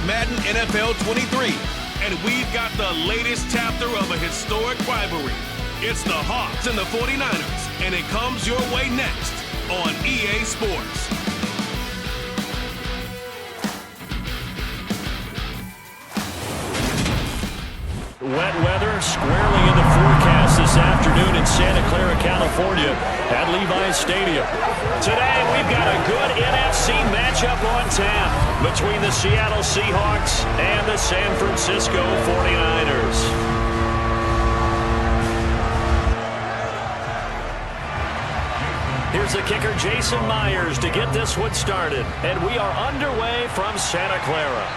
Madden NFL 23, and we've got the latest chapter of a historic rivalry. It's the Hawks and the 49ers, and it comes your way next on EA Sports. Wet weather squarely in the forecast this afternoon in Santa Clara, California at Levi's Stadium. Today we've got a good NFC matchup on tap between the Seattle Seahawks and the San Francisco 49ers. Here's the kicker, Jason Myers, to get this one started. And we are underway from Santa Clara.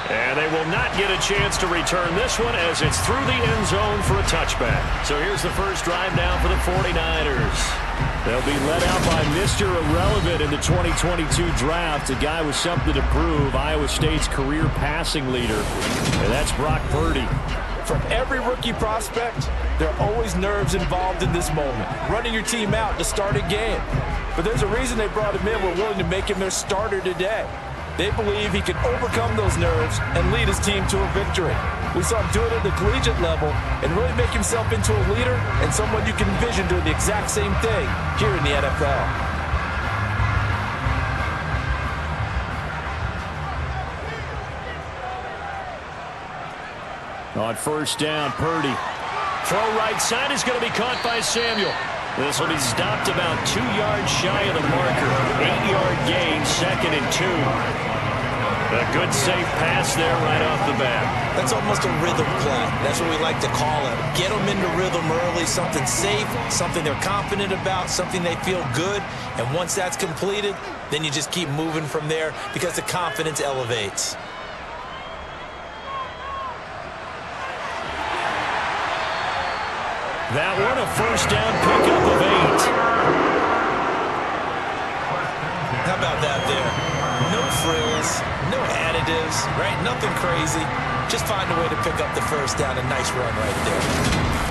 And they will not get a chance to return this one as it's through the end zone for a touchback. So here's the first drive now for the 49ers. They'll be led out by Mr. Irrelevant in the 2022 draft, a guy with something to prove, Iowa State's career passing leader. And that's Brock Purdy. From every rookie prospect, there are always nerves involved in this moment. Running your team out to start a game. But there's a reason they brought him in. We're willing to make him their starter today. They believe he can overcome those nerves and lead his team to a victory. We saw him do it at the collegiate level and really make himself into a leader and someone you can envision doing the exact same thing here in the NFL. On first down, Purdy. Throw right side is going to be caught by Samuel. This will be stopped about 2 yards shy of the marker. 8-yard gain, 2nd and 2. A good safe pass there right off the bat. That's almost a rhythm play. That's what we like to call it. Get them into rhythm early, something safe, something they're confident about, something they feel good. And once that's completed, then you just keep moving from there because the confidence elevates. That one, a first down pickup of 8. How about that there? No frills, no additives, right? Nothing crazy. Just find a way to pick up the first down. A nice run right there.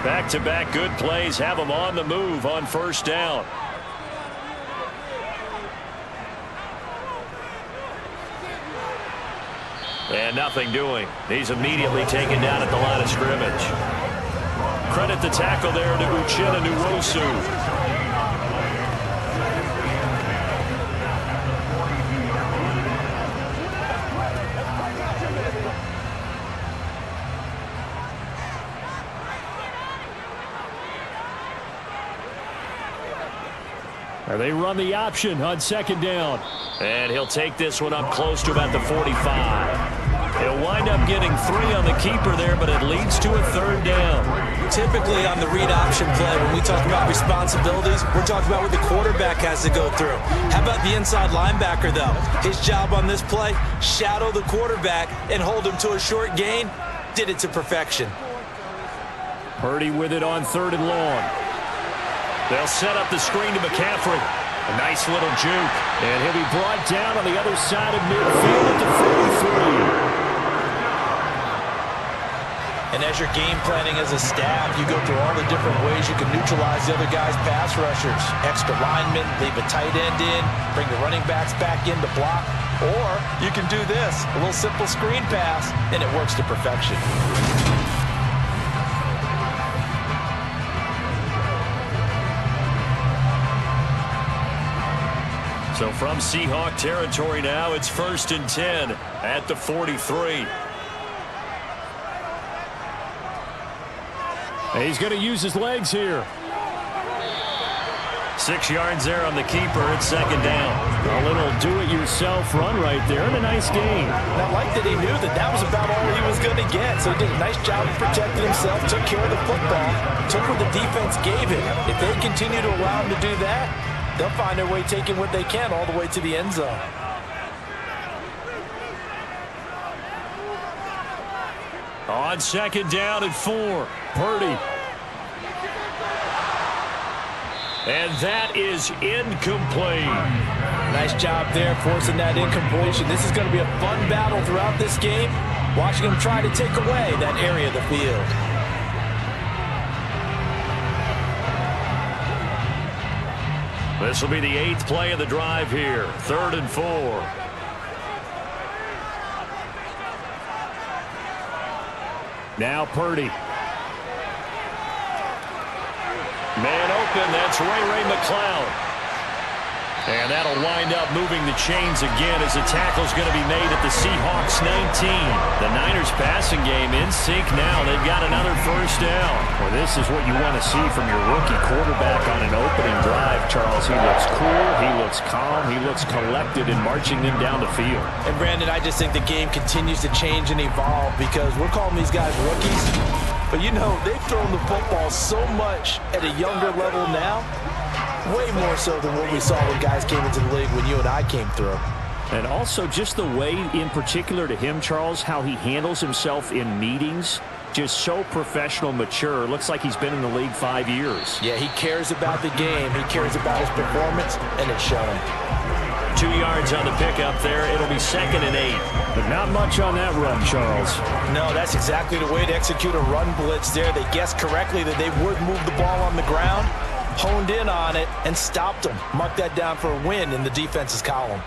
Back-to-back good plays have them on the move on first down. And nothing doing. He's immediately taken down at the line of scrimmage. Credit the tackle there to Uchenna Nwosu. They run the option on second down. And he'll take this one up close to about the 45. He'll wind up getting 3 on the keeper there, but it leads to a third down. Typically on the read option play, when we talk about responsibilities, we're talking about what the quarterback has to go through. How about the inside linebacker, though? His job on this play, shadow the quarterback and hold him to a short gain. Did it to perfection. Purdy with it on 3rd and long. They'll set up the screen to McCaffrey. A nice little juke. And he'll be brought down on the other side of midfield at the 43. And as you're game planning as a staff, you go through all the different ways you can neutralize the other guy's pass rushers. Extra linemen, leave a tight end in, bring the running backs back in to block. Or you can do this, a little simple screen pass, and it works to perfection. So from Seahawk territory now, it's 1st and 10 at the 43. He's going to use his legs here. 6 yards there on the keeper at second down. A little do-it-yourself run right there and a nice gain. And I like that he knew that that was about all he was going to get. So he did a nice job of protecting himself, took care of the football, took what the defense gave him. If they continue to allow him to do that, they'll find their way taking what they can all the way to the end zone. On second down at 4, Purdy. And that is incomplete. Nice job there forcing that incompletion. This is going to be a fun battle throughout this game, watching him try to take away that area of the field. This will be the 8th play of the drive here. 3rd and 4. Now Purdy. Man open, that's Ray McCloud. And that'll wind up moving the chains again as the tackle's going to be made at the Seahawks 19. The Niners passing game in sync now. They've got another first down. Well, this is what you want to see from your rookie quarterback on an opening drive, Charles. He looks cool, he looks calm, he looks collected in marching them down the field. And, Brandon, I just think the game continues to change and evolve because we're calling these guys rookies. But, you know, they've thrown the football so much at a younger level now. Way more so than what we saw when guys came into the league when you and I came through. And also just the way, in particular to him, Charles, how he handles himself in meetings. Just so professional, mature. Looks like he's been in the league 5 years. Yeah, he cares about the game. He cares about his performance, and it's showing. 2 yards on the pickup there. It'll be 2nd and 8. But not much on that run, Charles. No, that's exactly the way to execute a run blitz there. They guessed correctly that they would move the ball on the ground, honed in on it, and stopped them. Mark that down for a win in the defense's column.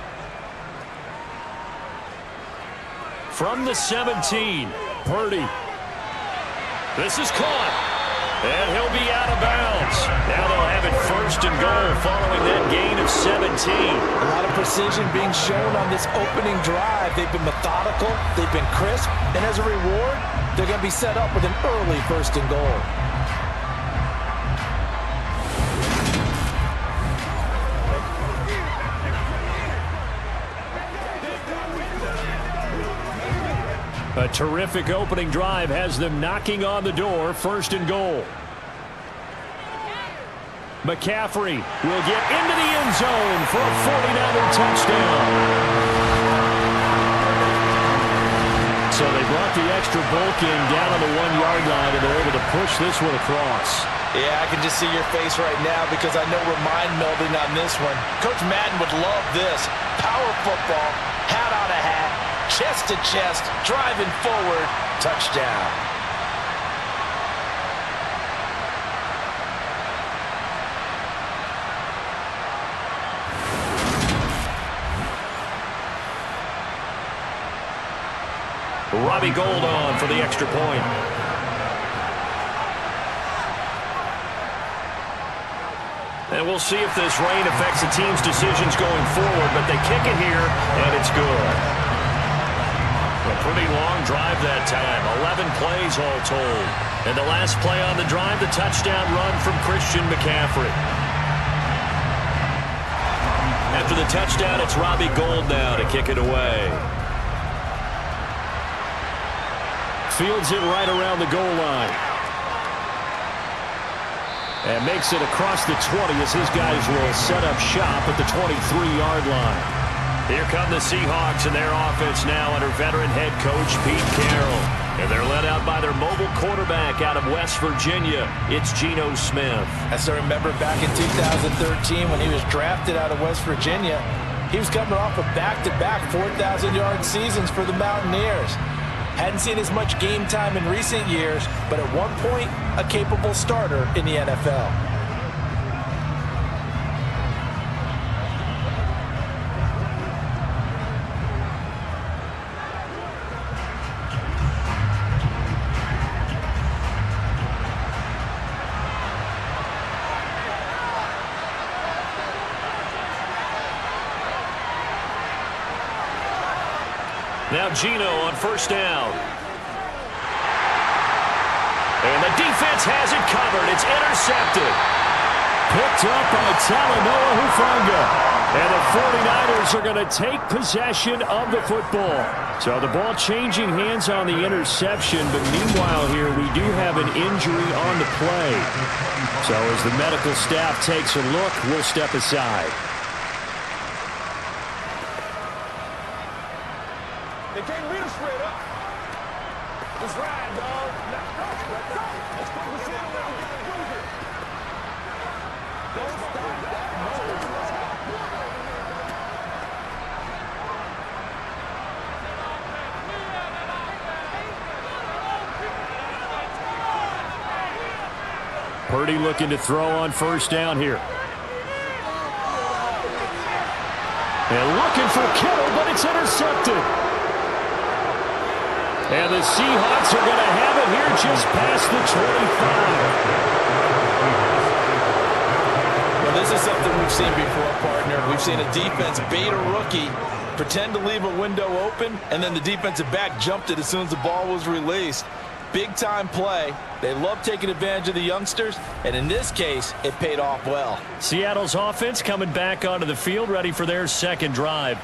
From the 17, Purdy. This is caught. And he'll be out of bounds. Now they'll have it 1st and goal following that gain of 17. A lot of precision being shown on this opening drive. They've been methodical. They've been crisp. And as a reward, they're going to be set up with an early 1st and goal. A terrific opening drive has them knocking on the door. 1st and goal. McCaffrey will get into the end zone for a 49er touchdown. So they brought the extra bulk in down on the 1-yard line, and they're able to push this one across. Yeah, I can just see your face right now because I know we're mind melding on this one. Coach Madden would love this. Power football, hat on a hat, chest to chest, driving forward, touchdown. Robbie Gould on for the extra point. And we'll see if this rain affects the team's decisions going forward, but they kick it here, and it's good. A pretty long drive that time, 11 plays all told. And the last play on the drive, the touchdown run from Christian McCaffrey. After the touchdown, it's Robbie Gould now to kick it away. Fields it right around the goal line. And makes it across the 20 as his guys will set up shop at the 23-yard line. Here come the Seahawks and their offense now under veteran head coach Pete Carroll. And they're led out by their mobile quarterback out of West Virginia. It's Geno Smith. As I remember back in 2013 when he was drafted out of West Virginia, he was coming off of back-to-back 4,000-yard seasons for the Mountaineers. Hadn't seen as much game time in recent years, but at one point, a capable starter in the NFL. Now Geno on 1st down. And the defense has it covered. It's intercepted. Picked up by Talanoa Hufanga. And the 49ers are going to take possession of the football. So the ball changing hands on the interception. But meanwhile here, we do have an injury on the play. So as the medical staff takes a look, we'll step aside. They can't beat us straight up. Just ride, dog. Let's go. Let's go. Let's go. Let's see what we gotta do here. Purdy looking to throw on first down here. And looking for Kittle, but it's intercepted. And the Seahawks are going to have it here just past the 25. Well, this is something we've seen before, partner. We've seen a defense bait a rookie, pretend to leave a window open, and then the defensive back jumped it as soon as the ball was released. Big-time play. They love taking advantage of the youngsters, and in this case, it paid off well. Seattle's offense coming back onto the field, ready for their second drive.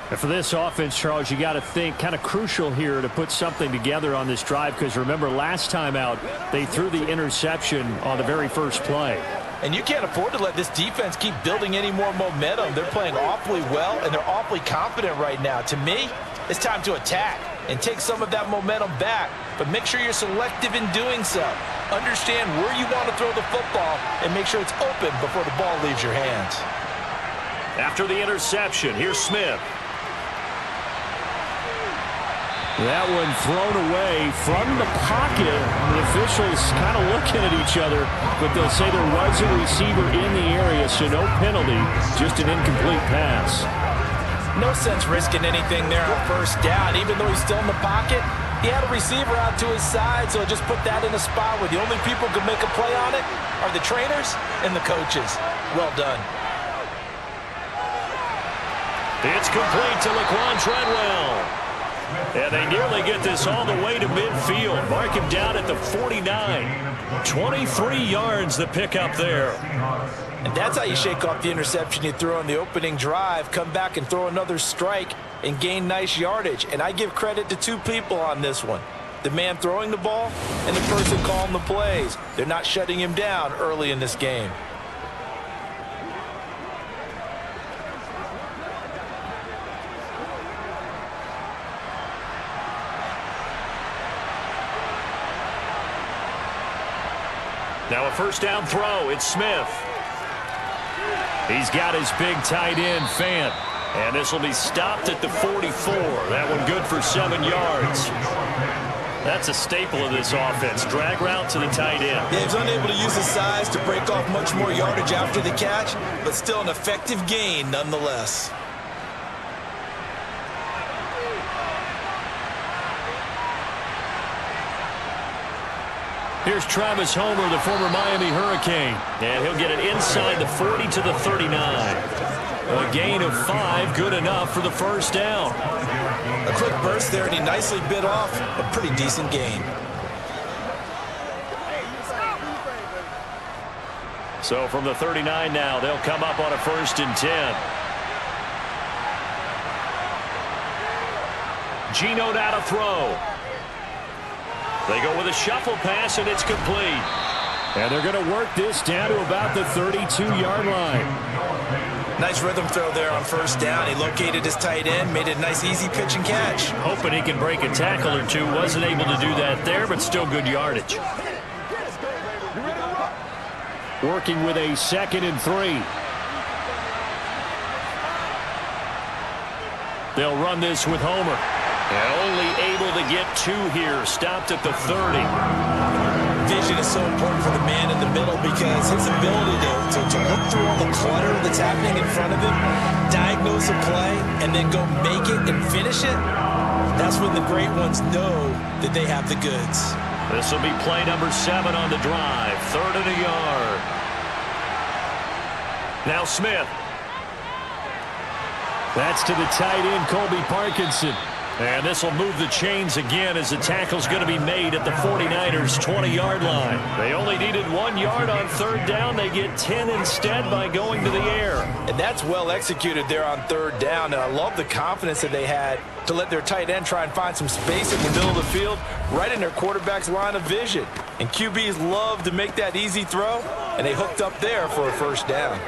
And for this offense, Charles, you got to think kind of crucial here to put something together on this drive, because remember, last time out, they threw the interception on the very first play. And you can't afford to let this defense keep building any more momentum. They're playing awfully well, and they're awfully confident right now. To me, it's time to attack and take some of that momentum back, but make sure you're selective in doing so. Understand where you want to throw the football and make sure it's open before the ball leaves your hands. After the interception, here's Smith. That one thrown away from the pocket. The officials kind of looking at each other, but they'll say there was a receiver in the area, so no penalty, just an incomplete pass. No sense risking anything there on first down. Even though he's still in the pocket, he had a receiver out to his side, so just put that in a spot where the only people who can make a play on it are the trainers and the coaches. Well done. It's complete to Laquan Treadwell. And they nearly get this all the way to midfield. Mark him down at the 49. 23 yards the pickup there. And that's how you shake off the interception you threw on the opening drive, come back and throw another strike and gain nice yardage. And I give credit to two people on this one. The man throwing the ball and the person calling the plays. They're not shutting him down early in this game. Now a first down throw. It's Smith. He's got his big tight end, Fant. And this will be stopped at the 44. That one good for 7 yards. That's a staple of this offense. Drag route to the tight end. Yeah, he's unable to use his size to break off much more yardage after the catch, but still an effective gain nonetheless. Here's Travis Homer, the former Miami Hurricane. And he'll get it inside the 40 to the 39. A gain of 5, good enough for the first down. A quick burst there, and he nicely bit off a pretty decent gain. So from the 39 now, they'll come up on a 1st and 10. Geno now to throw. They go with a shuffle pass, and it's complete. And they're going to work this down to about the 32-yard line. Nice rhythm throw there on first down. He located his tight end, made it a nice easy pitch and catch. Hoping he can break a tackle or two. Wasn't able to do that there, but still good yardage. Working with a 2nd and 3. They'll run this with Homer. And only able to get 2 here. Stopped at the 30. Vision is so important for the man in the middle because his ability to look through all the clutter that's happening in front of him, diagnose a play, and then go make it and finish it, that's when the great ones know that they have the goods. This will be play number 7 on the drive. 3rd and a yard. Now Smith. That's to the tight end, Colby Parkinson. And this will move the chains again as the tackle's going to be made at the 49ers' 20-yard line. They only needed 1 yard on 3rd down. They get 10 instead by going to the air. And that's well executed there on 3rd down. And I love the confidence that they had to let their tight end try and find some space in the middle of the field, right in their quarterback's line of vision. And QBs love to make that easy throw, and they hooked up there for a 1st down.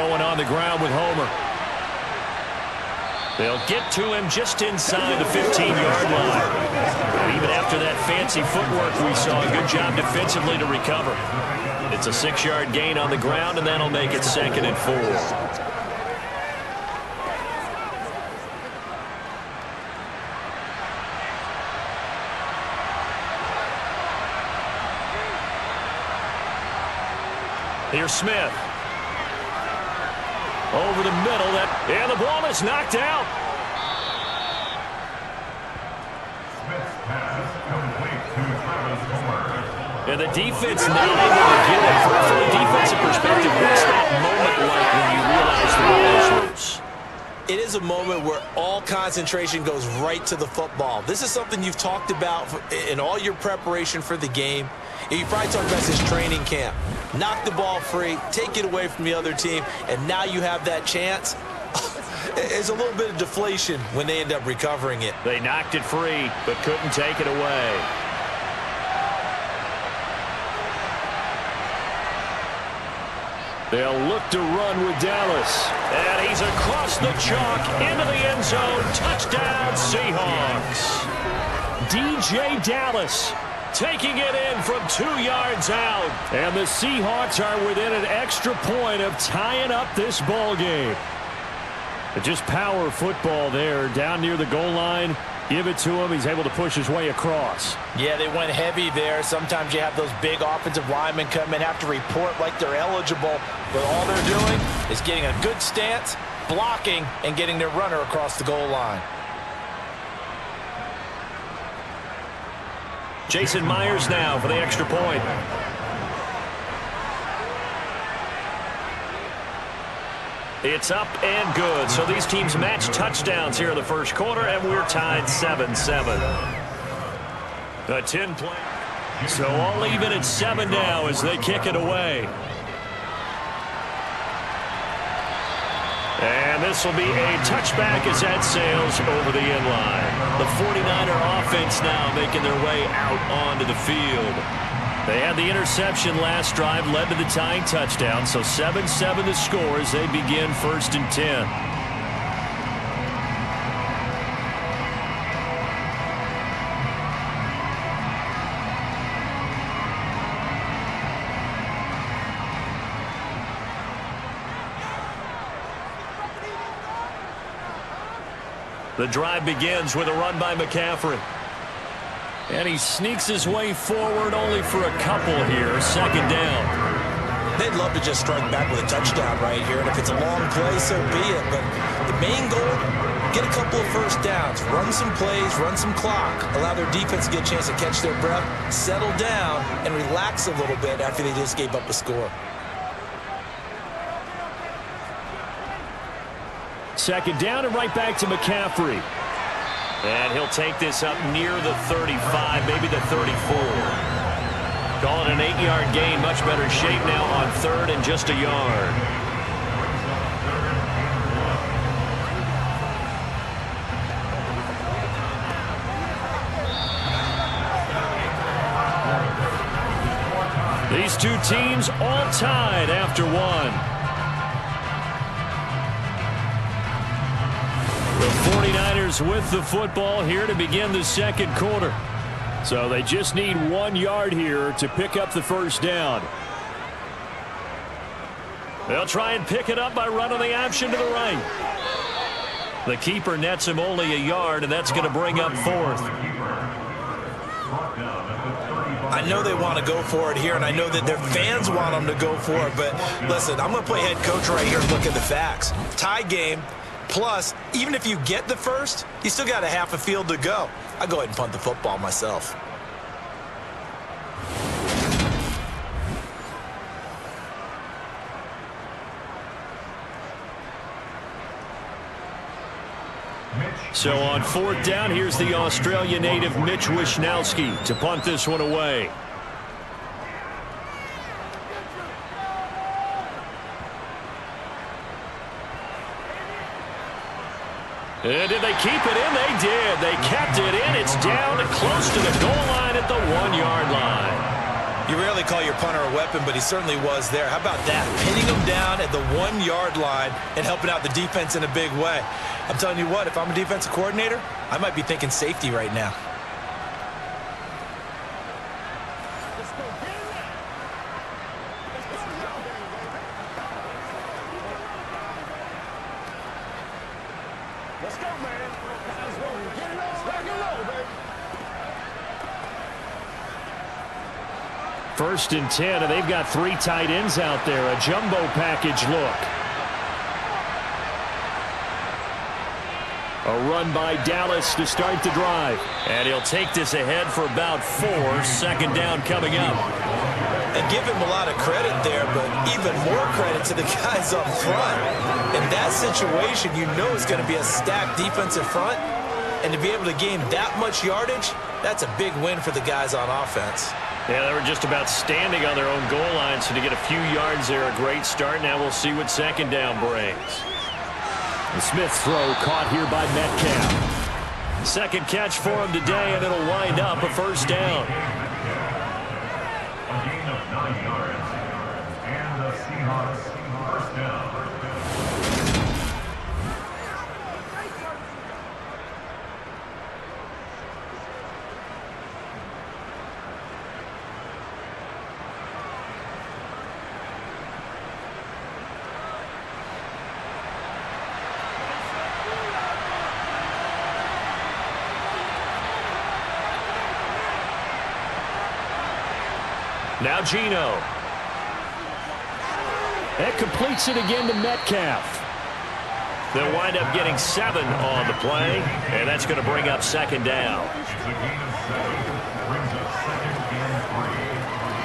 going on the ground with Homer. They'll get to him just inside the 15-yard line. And even after that fancy footwork we saw, a good job defensively to recover. It's a 6-yard gain on the ground, and that'll make it 2nd and 4. Here's Smith. Over the middle, and the ball is knocked out. And the defense not able to get it. From a defensive perspective, what's that moment like when you realize the ball is loose? It is a moment where all concentration goes right to the football. This is something you've talked about in all your preparation for the game. You probably talked about this training camp. Knock the ball free, take it away from the other team, and now you have that chance. There's a little bit of deflation when they end up recovering it. They knocked it free, but couldn't take it away. They'll look to run with Dallas. And he's across the chalk into the end zone. Touchdown, Seahawks. DJ Dallas taking it in from 2 yards out. And the Seahawks are within an extra point of tying up this ball game. But just power football there down near the goal line. Give it to him. He's able to push his way across. Yeah, they went heavy there. Sometimes you have those big offensive linemen come in, have to report like they're eligible. But all they're doing is getting a good stance, blocking, and getting their runner across the goal line. Jason Myers now for the extra point. It's up and good. So these teams match touchdowns here in the first quarter, and we're tied 7-7. A 10-play. So all even at 7 now as they kick it away. And this will be a touchback as that sails over the end line. The 49er offense now making their way out onto the field. They had the interception last drive, led to the tying touchdown, so 7-7 the score as they begin 1st and 10. The drive begins with a run by McCaffrey. And he sneaks his way forward only for a couple here. 2nd down. They'd love to just strike back with a touchdown right here. And if it's a long play, so be it. But the main goal, get a couple of first downs. Run some plays, run some clock. Allow their defense to get a chance to catch their breath, settle down, and relax a little bit after they just gave up a score. 2nd down and right back to McCaffrey. And he'll take this up near the 35, maybe the 34. Call it an 8-yard gain. Much better shape now on 3rd and just a yard. These two teams all tied after 1. The 49ers with the football here to begin the 2nd quarter. So they just need 1 yard here to pick up the first down. They'll try and pick it up by running the option to the right. The keeper nets him only a yard, and that's going to bring up 4th. I know they want to go for it here, and I know that their fans want them to go for it. But listen, I'm going to play head coach right here and look at the facts. Tie game. Plus, even if you get the first, you still got a half a field to go. I'll go ahead and punt the football myself. So on 4th down, here's the Australia native Mitch Wishnowsky to punt this one away. And did they keep it in? They did. They kept it in. It's down close to the goal line at the 1 yard line. You rarely call your punter a weapon, but he certainly was there. How about that? Pinning him down at the 1-yard line and helping out the defense in a big way. I'm telling you what, if I'm a defensive coordinator, I might be thinking safety right now. Let's go, man. Let's go. Get it on. Rock and roll, baby. 1st and 10, and they've got 3 tight ends out there. A jumbo package look. A run by Dallas to start the drive. And he'll take this ahead for about 4. 2nd down coming up. And give him a lot of credit there, but even more credit to the guys up front. In that situation, you know it's going to be a stacked defensive front. And to be able to gain that much yardage, that's a big win for the guys on offense. Yeah, they were just about standing on their own goal line, so to get a few yards there, a great start. Now we'll see what 2nd down brings. The Smith throw caught here by Metcalf. 2nd catch for him today, and it'll wind up a 1st down. A gain of 9 yards, and the Seahawks 1st down. Now Geno. That completes it again to Metcalf. They'll wind up getting 7 on the play, and that's going to bring up 2nd down. It's a gain of 7, brings up 2nd and 3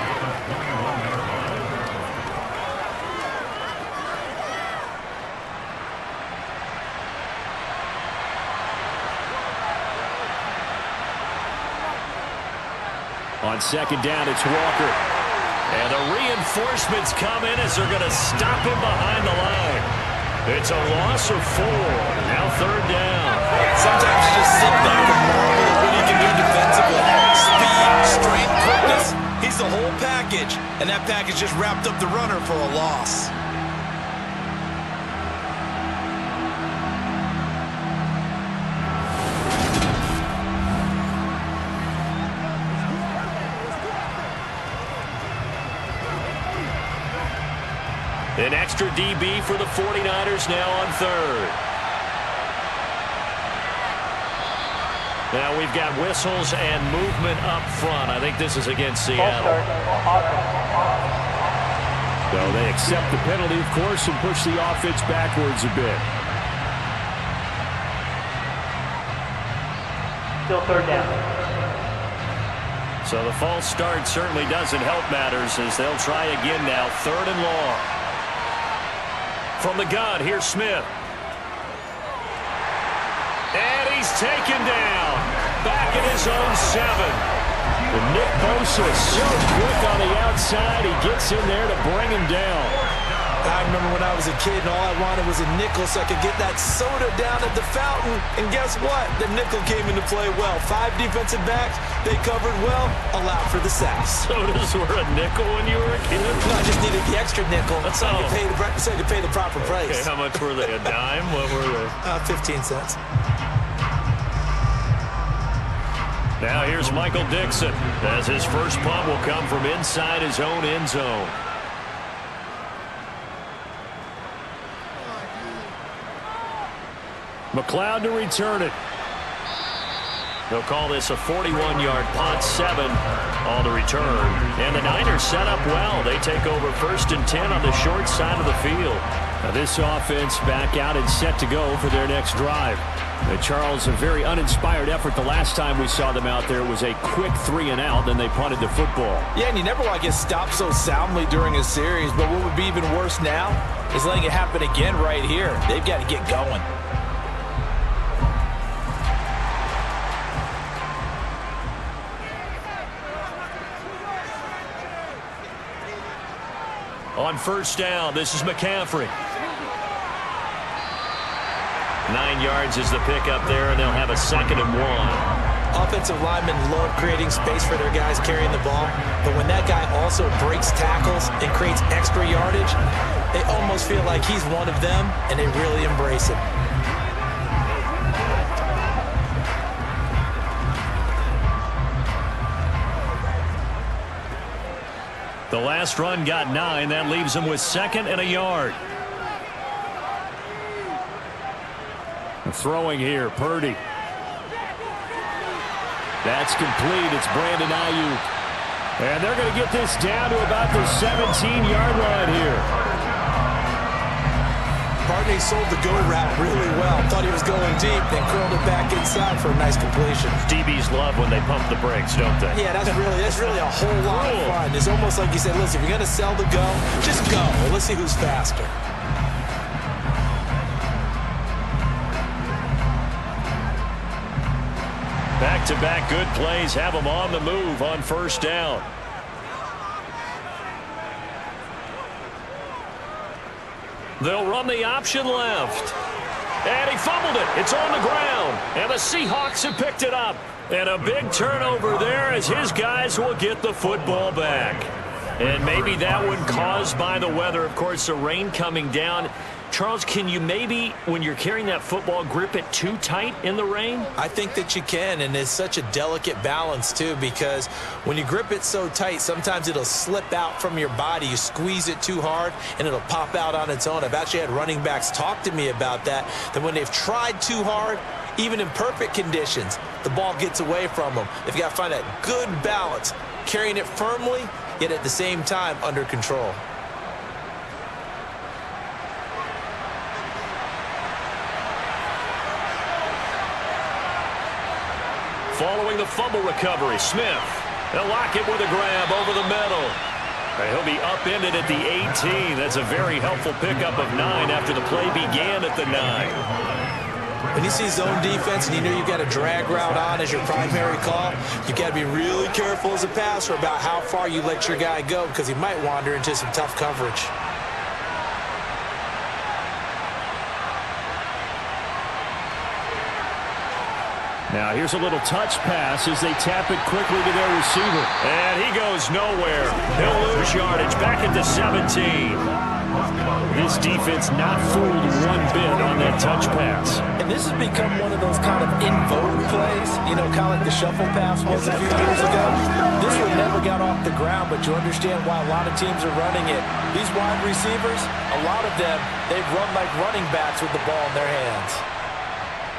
at the 21-yard line. On 2nd down, it's Walker. And the reinforcements come in as they're going to stop him behind the line. It's a loss of 4. Now 3rd down. Sometimes you just sit back and marvel at what he can do defensively. Speed, strength, quickness. He's the whole package. And that package just wrapped up the runner for a loss. An extra DB for the 49ers now on 3rd. Now we've got whistles and movement up front. I think this is against Seattle. So they accept the penalty, of course, and push the offense backwards a bit. Still 3rd down. So the false start certainly doesn't help matters as they'll try again now. 3rd and long. From the gun, here's Smith. And he's taken down. Back in his own 7. And Nick Bosa so quick on the outside. He gets in there to bring him down. I remember when I was a kid and all I wanted was a nickel so I could get that soda down at the fountain. And guess what? The nickel came into play well. 5 defensive backs. They covered well. Allowed for the sacks. Sodas were a nickel when you were a kid? No, I just needed the extra nickel. That's so all. I could pay the proper price. Okay, how much were they? A dime? What were they? 15 cents. Now here's Michael Dixon as his first punt will come from inside his own end zone. McLeod to return it. They'll call this a 41-yard punt, 7 on the return. And the Niners set up well. They take over 1st and 10 on the short side of the field. Now this offense back out and set to go for their next drive. Charles, a very uninspired effort the last time we saw them out there. It was a quick 3 and out, then they punted the football. Yeah, and you never want to get stopped so soundly during a series, but what would be even worse now is letting it happen again right here. They've got to get going. On 1st down, this is McCaffrey. 9 yards is the pickup there, and they'll have a 2nd and 1. Offensive linemen love creating space for their guys carrying the ball, but when that guy also breaks tackles and creates extra yardage, they almost feel like he's one of them, and they really embrace it. The last run got 9. That leaves him with 2nd and a yard. Throwing here, Purdy. That's complete. It's Brandon Ayuk. And they're going to get this down to about the 17-yard line here. Barney sold the go route really well. Thought he was going deep, then curled it back inside for a nice completion. DBs love when they pump the brakes, don't they? Yeah, that's really a whole lot of fun. It's almost like you said, listen, if you're going to sell the go, just go. And let's see who's faster. Back-to-back good plays have them on the move on first down. They'll run the option left. And he fumbled it. It's on the ground. And the Seahawks have picked it up. And a big turnover there as his guys will get the football back. And maybe that one caused by the weather. Of course, the rain coming down. Charles, can you maybe, when you're carrying that football, grip it too tight in the rain? I think that you can, and it's such a delicate balance, too, because when you grip it so tight, sometimes it'll slip out from your body. You squeeze it too hard, and it'll pop out on its own. I've actually had running backs talk to me about that when they've tried too hard, even in perfect conditions, the ball gets away from them. They've got to find that good balance, carrying it firmly, yet at the same time under control. Following the fumble recovery, Smith. They'll lock it with a grab over the middle. And he'll be upended at the 18. That's a very helpful pickup of 9 after the play began at the 9. When you see zone defense and you know you've got a drag route on as your primary call, you've got to be really careful as a passer about how far you let your guy go because he might wander into some tough coverage. Now here's a little touch pass as they tap it quickly to their receiver. And he goes nowhere. He'll lose yardage back at the 17. This defense not fooled one bit on that touch pass. And this has become one of those kind of in vogue plays, you know, kind of like the shuffle pass was a few years ago. This one never got off the ground, but you understand why a lot of teams are running it. These wide receivers, a lot of them, they run like running backs with the ball in their hands.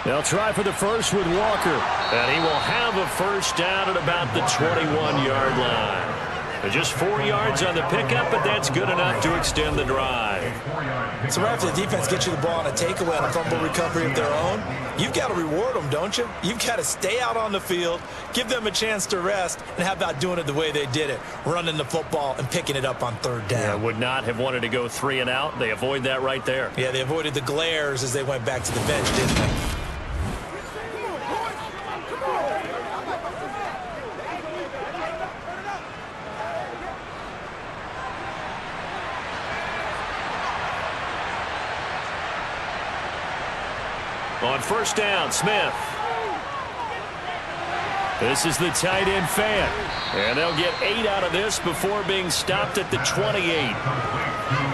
They'll try for the first with Walker. And he will have a first down at about the 21-yard line. Just 4 yards on the pickup, but that's good enough to extend the drive. So right after the defense gets you the ball on a takeaway and a fumble recovery of their own, you've got to reward them, don't you? You've got to stay out on the field, give them a chance to rest, and how about doing it the way they did it, running the football and picking it up on third down. Yeah, would not have wanted to go 3 and out. They avoid that right there. Yeah, they avoided the glares as they went back to the bench, didn't they? On first down, Smith. This is the tight end fan. And they'll get 8 out of this before being stopped at the 28.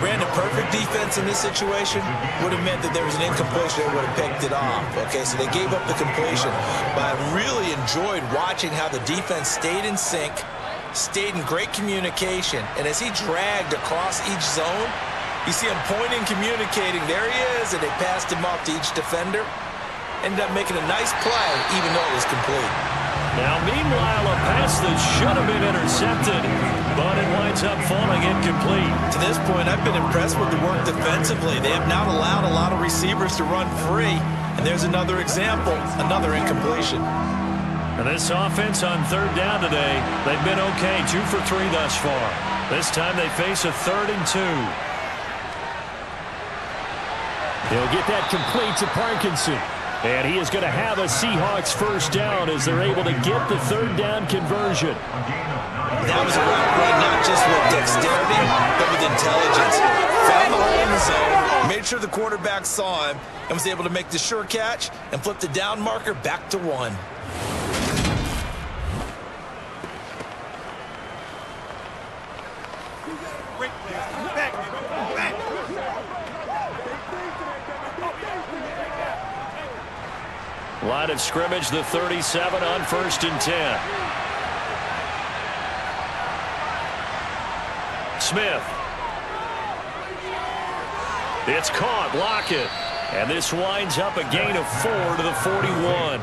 Brandon, perfect defense in this situation would have meant that there was an incompletion. They would have picked it off. Okay, so they gave up the completion. But I really enjoyed watching how the defense stayed in sync, stayed in great communication. And as he dragged across each zone, you see him pointing, communicating. There he is, and they passed him off to each defender. Ended up making a nice play, even though it was complete. Now, meanwhile, a pass that should have been intercepted, but it winds up falling incomplete. To this point, I've been impressed with the work defensively. They have not allowed a lot of receivers to run free. And there's another example, another incompletion. And this offense on third down today, they've been okay, 2 for 3 thus far. This time they face a 3rd and 2. He'll get that complete to Parkinson. And he is going to have a Seahawks first down as they're able to get the 3rd down conversion. That was a route run not just with dexterity, but with intelligence. Found the hole in the zone, made sure the quarterback saw him, and was able to make the sure catch and flip the down marker back to 1. Line of scrimmage, the 37 on 1st and 10. Smith. It's caught. Lockett. And this winds up a gain of 4 to the 41.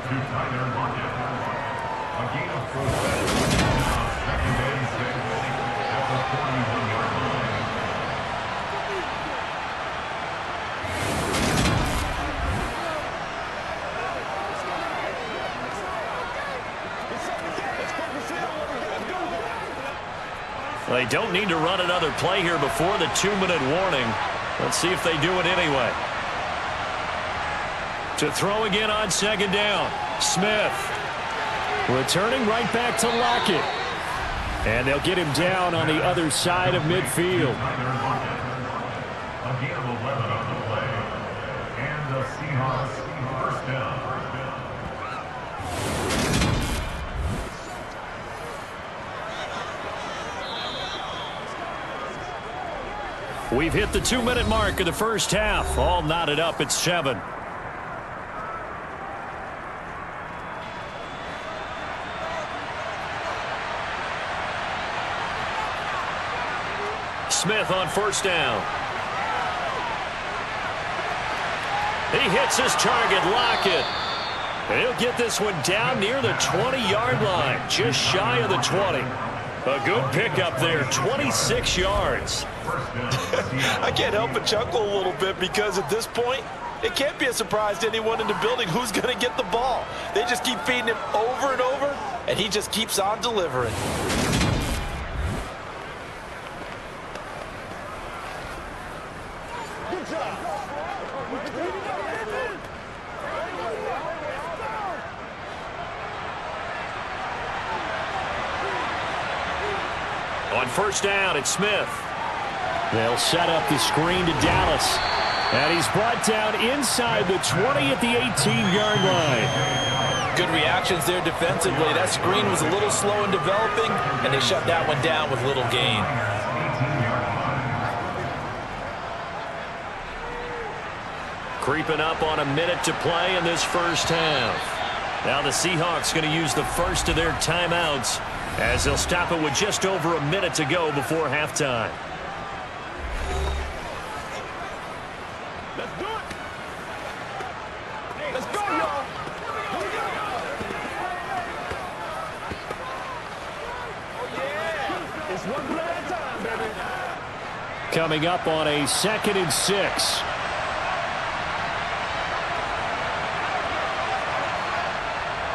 They don't need to run another play here before the 2-minute warning. Let's see if they do it anyway. To throw again on 2nd down. Smith. Returning right back to Lockett. And they'll get him down on the other side of midfield. A gain of 11 on the play. And the Seahawks first down. We've hit the 2-minute mark of the first half. All knotted up at 7. Smith on 1st down. He hits his target, Lockett. He'll get this one down near the 20-yard line, just shy of the 20. A good pickup there, 26 yards. I can't help but chuckle a little bit because at this point, it can't be a surprise to anyone in the building who's going to get the ball. They just keep feeding him over and over, and he just keeps on delivering. Good job. On 1st down, it's Smith. They'll set up the screen to Dallas. And he's brought down inside the 20 at the 18-yard line. Good reactions there defensively. That screen was a little slow in developing, and they shut that one down with little gain. Creeping up on a minute to play in this first half. Now the Seahawks going to use the first of their timeouts as they'll stop it with just over a minute to go before halftime. Let's do it. Let's go, y'all. Oh, yeah. It's one play at a time, baby. Coming up on a 2nd and 6.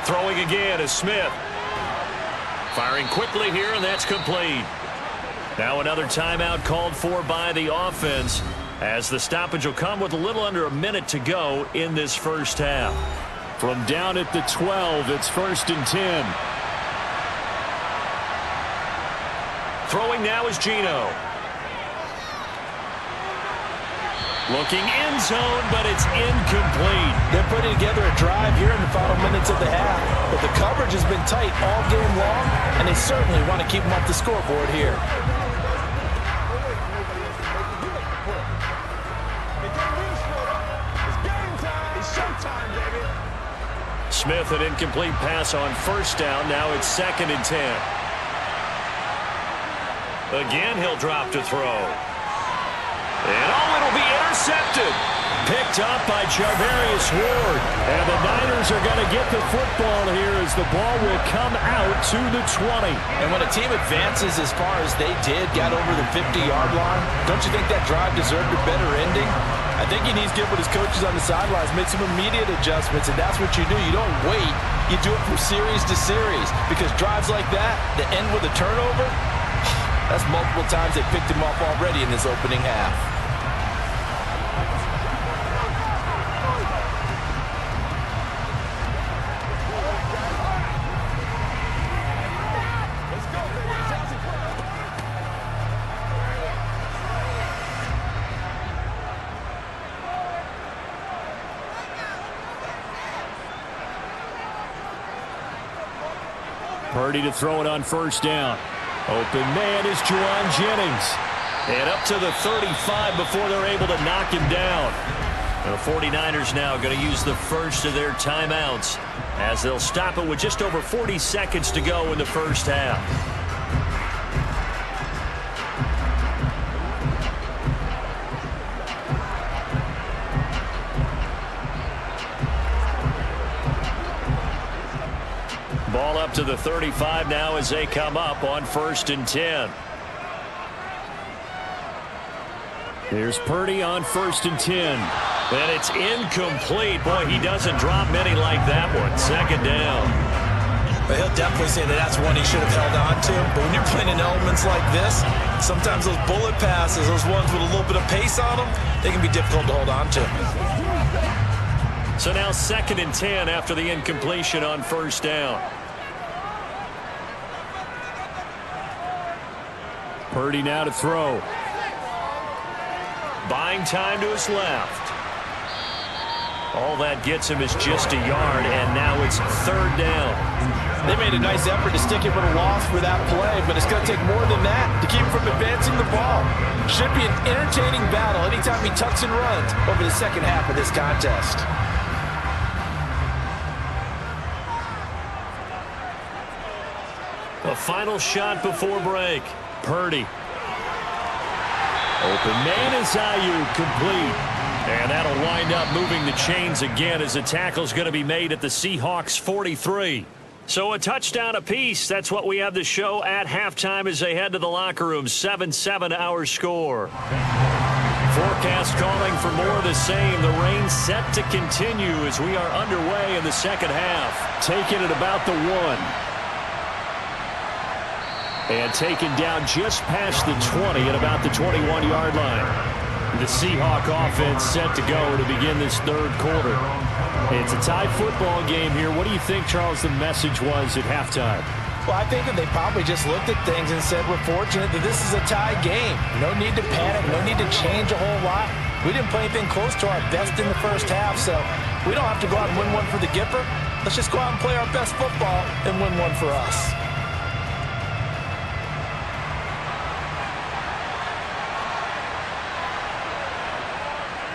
Throwing again is Smith. Firing quickly here, and that's complete. Now another timeout called for by the offense as the stoppage will come with a little under a minute to go in this first half. From down at the 12, it's 1st and 10. Throwing now is Geno. Looking end zone, but it's incomplete. They're putting together a drive here in the final minutes of the half, but the coverage has been tight all game long, and they certainly want to keep them off the scoreboard here. Smith, an incomplete pass on 1st down. Now it's 2nd and 10. Again, he'll drop to throw. And it'll be intercepted. Picked up by Charvarius Ward. And the Niners are going to get the football here as the ball will come out to the 20. And when a team advances as far as they did, got over the 50-yard line, don't you think that drive deserved a better ending? I think he needs to get with his coaches on the sidelines, make some immediate adjustments, and that's what you do. You don't wait. You do it from series to series because drives like that end with a turnover, that's multiple times they picked him off already in this opening half. Purdy to throw it on 1st down. Open man is Juwan Jennings. And up to the 35 before they're able to knock him down. The 49ers now going to use the first of their timeouts as they'll stop it with just over 40 seconds to go in the first half. Ball up to the 35 now as they come up on 1st and 10. Here's Purdy on 1st and 10. And it's incomplete. Boy, he doesn't drop many like that one. 2nd down. But he'll definitely say that that's one he should have held on to. But when you're playing in elements like this, sometimes those bullet passes, those ones with a little bit of pace on them, they can be difficult to hold on to. So now 2nd and 10 after the incompletion on 1st down. Purdy now to throw. Buying time to his left. All that gets him is just a yard, and now it's 3rd down. They made a nice effort to stick it with a loss for that play, but it's going to take more than that to keep him from advancing the ball. Should be an entertaining battle anytime he tucks and runs over the second half of this contest. A final shot before break. Purdy. Open man is Ayuk, complete. And that'll wind up moving the chains again as the tackle's going to be made at the Seahawks 43. So a touchdown apiece. That's what we have to show at halftime as they head to the locker room. 7-7 our score. Forecast calling for more of the same. The rain set to continue as we are underway in the second half. Taking it about the 1. And taken down just past the 20 at about the 21-yard line. The Seahawk offense set to go to begin this 3rd quarter. It's a tie football game here. What do you think, Charles, the message was at halftime? Well, I think that they probably just looked at things and said, we're fortunate that this is a tie game. No need to panic. No need to change a whole lot. We didn't play anything close to our best in the first half, so we don't have to go out and win one for the Gipper. Let's just go out and play our best football and win one for us.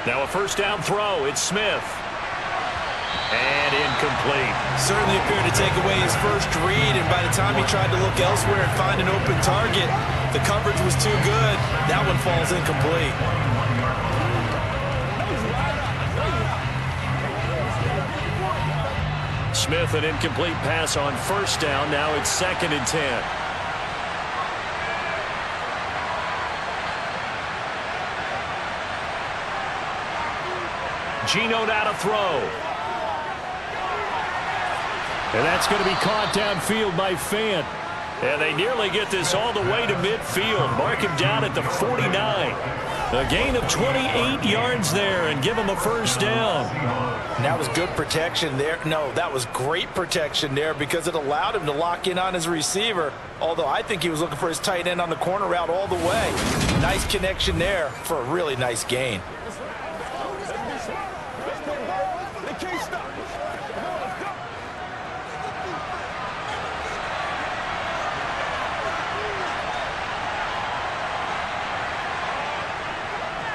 Now a 1st down throw. It's Smith. And incomplete. Certainly appeared to take away his first read, and by the time he tried to look elsewhere and find an open target, the coverage was too good. That one falls incomplete. Smith, an incomplete pass on 1st down. Now it's 2nd and 10. Geno now to throw. And that's going to be caught downfield by Fant. And they nearly get this all the way to midfield. Mark him down at the 49. A gain of 28 yards there and give him a 1st down. And that was good protection there. No, that was great protection there because it allowed him to lock in on his receiver. Although I think he was looking for his tight end on the corner route all the way. Nice connection there for a really nice gain.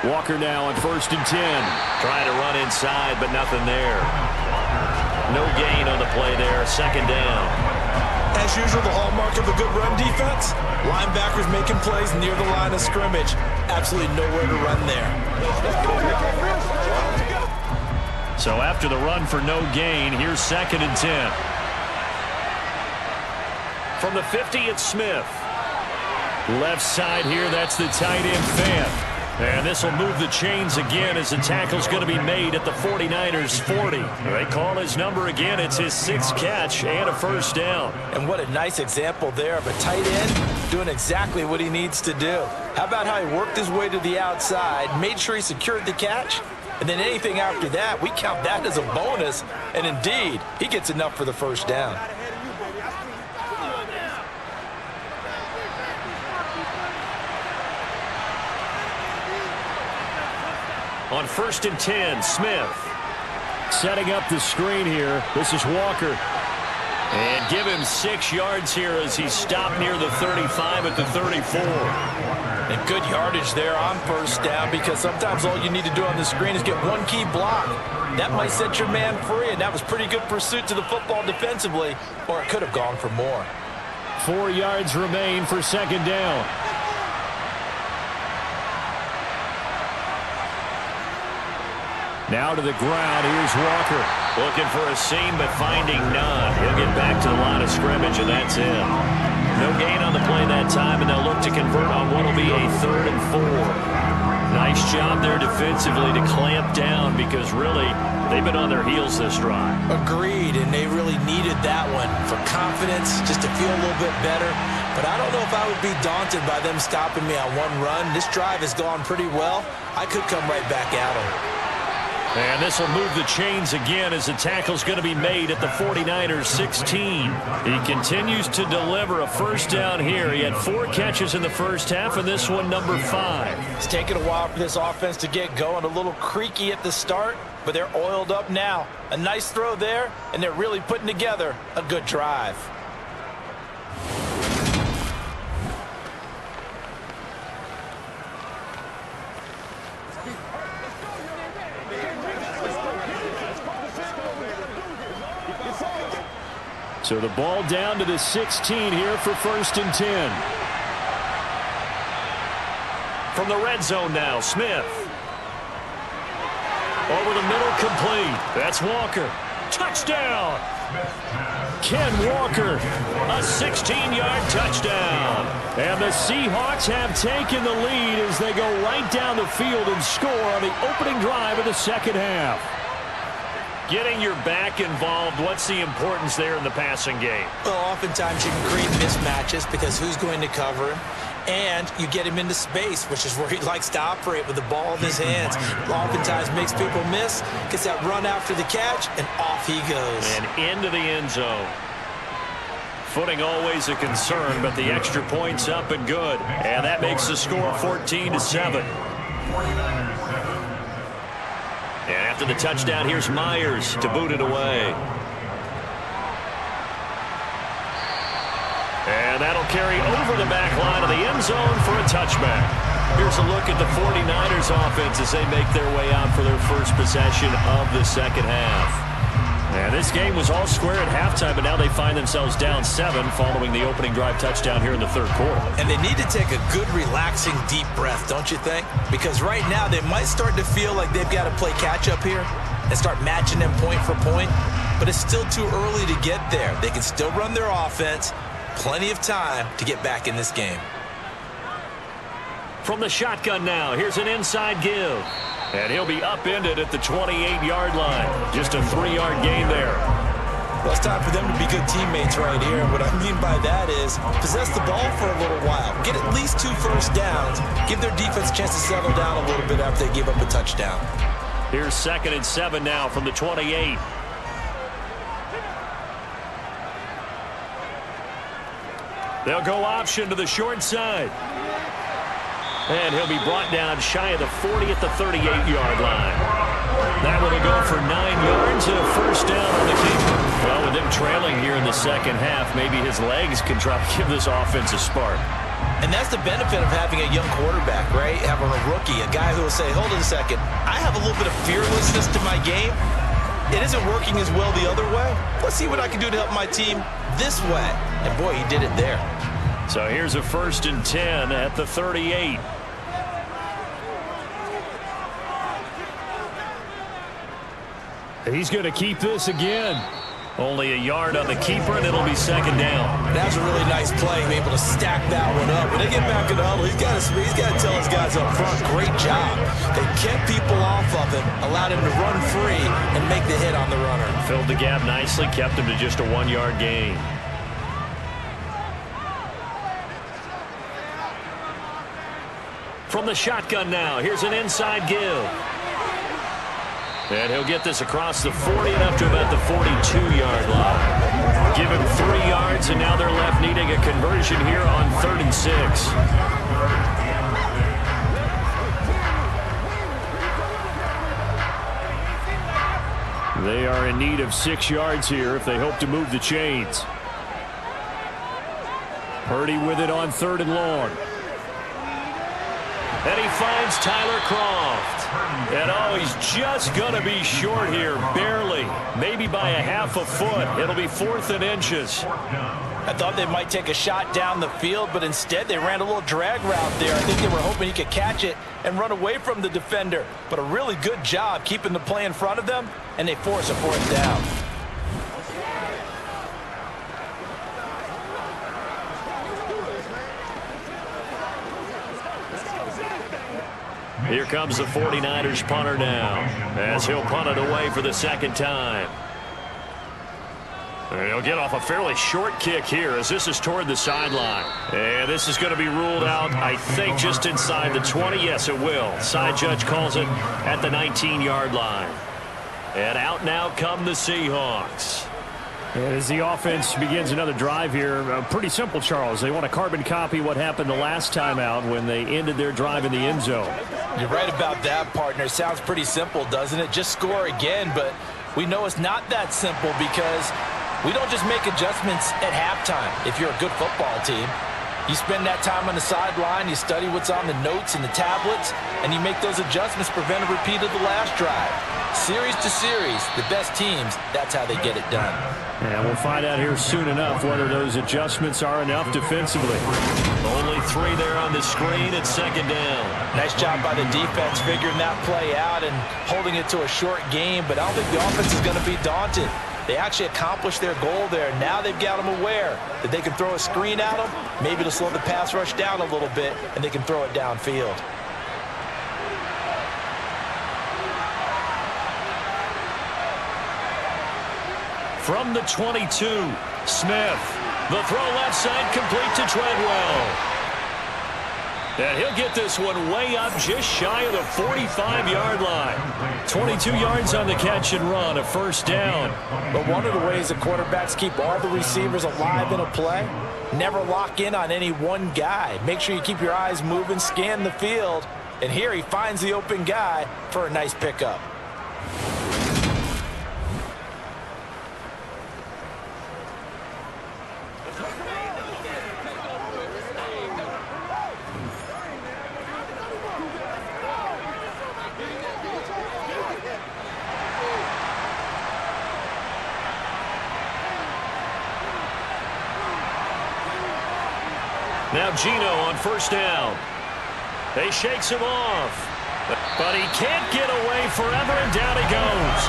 Walker now on 1st and 10. Trying to run inside, but nothing there. No gain on the play there. 2nd down. As usual, the hallmark of a good run defense, linebackers making plays near the line of scrimmage. Absolutely nowhere to run there. So after the run for no gain, here's 2nd and 10. From the 50, it's Smith. Left side here, that's the tight end Fant. And this will move the chains again as the tackle's going to be made at the 49ers 40. They call his number again. It's his 6th catch and a 1st down. And what a nice example there of a tight end doing exactly what he needs to do. How about how he worked his way to the outside, made sure he secured the catch, and then anything after that, we count that as a bonus. And indeed, he gets enough for the 1st down. On 1st and 10, Smith setting up the screen here. This is Walker. And give him 6 yards here as he stopped near the 35 at the 34. And good yardage there on first down, because sometimes all you need to do on the screen is get one key block. That might set your man free, and that was pretty good pursuit to the football defensively, or it could have gone for more. 4 yards remain for second down. Now to the ground. Here's Walker. Looking for a seam, but finding none. He'll get back to the line of scrimmage, and that's it. No gain on the play that time, and they'll look to convert on what will be a 3rd and 4. Nice job there defensively to clamp down, because really, they've been on their heels this drive. Agreed, and they really needed that one for confidence, just to feel a little bit better. But I don't know if I would be daunted by them stopping me on one run. This drive has gone pretty well. I could come right back at them. And this will move the chains again as the tackle's going to be made at the 49ers 16. He continues to deliver a first down here. He had 4 catches in the first half, and this one number 5. It's taken a while for this offense to get going. A little creaky at the start, but they're oiled up now. A nice throw there, and they're really putting together a good drive. So the ball down to the 16 here for 1st and 10. From the red zone now, Smith. Over the middle, complete. That's Walker. Touchdown! Ken Walker, a 16-yard touchdown. And the Seahawks have taken the lead as they go right down the field and score on the opening drive of the second half. Getting your back involved, what's the importance there in the passing game? Well, oftentimes you can create mismatches because who's going to cover him? And you get him into space, which is where he likes to operate with the ball in his hands. Oftentimes makes people miss, gets that run after the catch, and off he goes. And into the end zone. Footing always a concern, but the extra point's up and good. And that makes the score 14-7. And after the touchdown, here's Myers to boot it away. And that'll carry over the back line of the end zone for a touchback. Here's a look at the 49ers offense as they make their way out for their first possession of the second half. And this game was all square at halftime, but now they find themselves down 7 following the opening drive touchdown here in the third quarter. And they need to take a good, relaxing, deep breath, don't you think? Because right now they might start to feel like they've got to play catch-up here and start matching them point for point. But it's still too early to get there. They can still run their offense. Plenty of time to get back in this game. From the shotgun now, here's an inside give. And he'll be upended at the 28-yard line. Just a 3-yard gain there. Well, it's time for them to be good teammates right here. And what I mean by that is possess the ball for a little while. Get at least 2 first downs. Give their defense a chance to settle down a little bit after they give up a touchdown. Here's 2nd and 7 now from the 28. They'll go option to the short side. And he'll be brought down shy of the 40 at the 38-yard line. That one will go for 9 yards and a first down on the keeper. Well, with them trailing here in the second half, maybe his legs can try to give this offense a spark. And that's the benefit of having a young quarterback, right? Having a rookie, a guy who will say, hold it a second, I have a little bit of fearlessness to my game. It isn't working as well the other way. Let's see what I can do to help my team this way. And boy, he did it there. So here's a 1st and 10 at the 38. He's going to keep this again. Only a yard on the keeper, and it'll be second down. That's a really nice play, able to stack that one up. When they get back in the huddle, he's got to tell his guys up front, great job. They kept people off of him, allowed him to run free, and make the hit on the runner. Filled the gap nicely, kept him to just a 1-yard gain. From the shotgun now, here's an inside give. And he'll get this across the 40 and up to about the 42-yard line. Give him 3 yards, and now they're left needing a conversion here on 3rd and 6. They are are in need of 6 yards here if they hope to move the chains. Purdy with it on 3rd and long. And he finds Tyler Kroft. And oh, he's just going to be short here, barely. Maybe by a half a foot. It'll be 4th and inches. I thought they might take a shot down the field, but instead they ran a little drag route there. I think they were hoping he could catch it and run away from the defender. But a really good job keeping the play in front of them, and they force a 4th down. Here comes the 49ers punter now, as he'll punt it away for the 2nd time. He'll get off a fairly short kick here as this is toward the sideline. And this is going to be ruled out, I think, just inside the 20. Yes, it will. Side judge calls it at the 19-yard line. And out now come the Seahawks. As the offense begins another drive here, pretty simple, Charles. They want to carbon copy what happened the last time out when they ended their drive in the end zone. You're right about that, partner. Sounds pretty simple, doesn't it? Just score again, but we know it's not that simple because we don't just make adjustments at halftime. If you're a good football team, you spend that time on the sideline, you study what's on the notes and the tablets, and you make those adjustments, prevent a repeat of the last drive. Series to series, the best teams, that's how they get it done. And we'll find out here soon enough whether those adjustments are enough defensively. Only 3 there on the screen at 2nd down. Nice job by the defense figuring that play out and holding it to a short game, but I don't think the offense is going to be daunted. They actually accomplished their goal there. Now they've got them aware that they can throw a screen at them, maybe to slow the pass rush down a little bit, and they can throw it downfield. From the 22, Smith. The throw left side complete to Treadwell. And he'll get this one way up just shy of the 45-yard line. 22 yards on the catch and run, a 1st down. But one of the ways the quarterbacks keep all the receivers alive in a play, never lock in on any one guy. Make sure you keep your eyes moving, scan the field, and here he finds the open guy for a nice pickup. Now Gino on 1st down. He shakes him off. But he can't get away forever, and down he goes.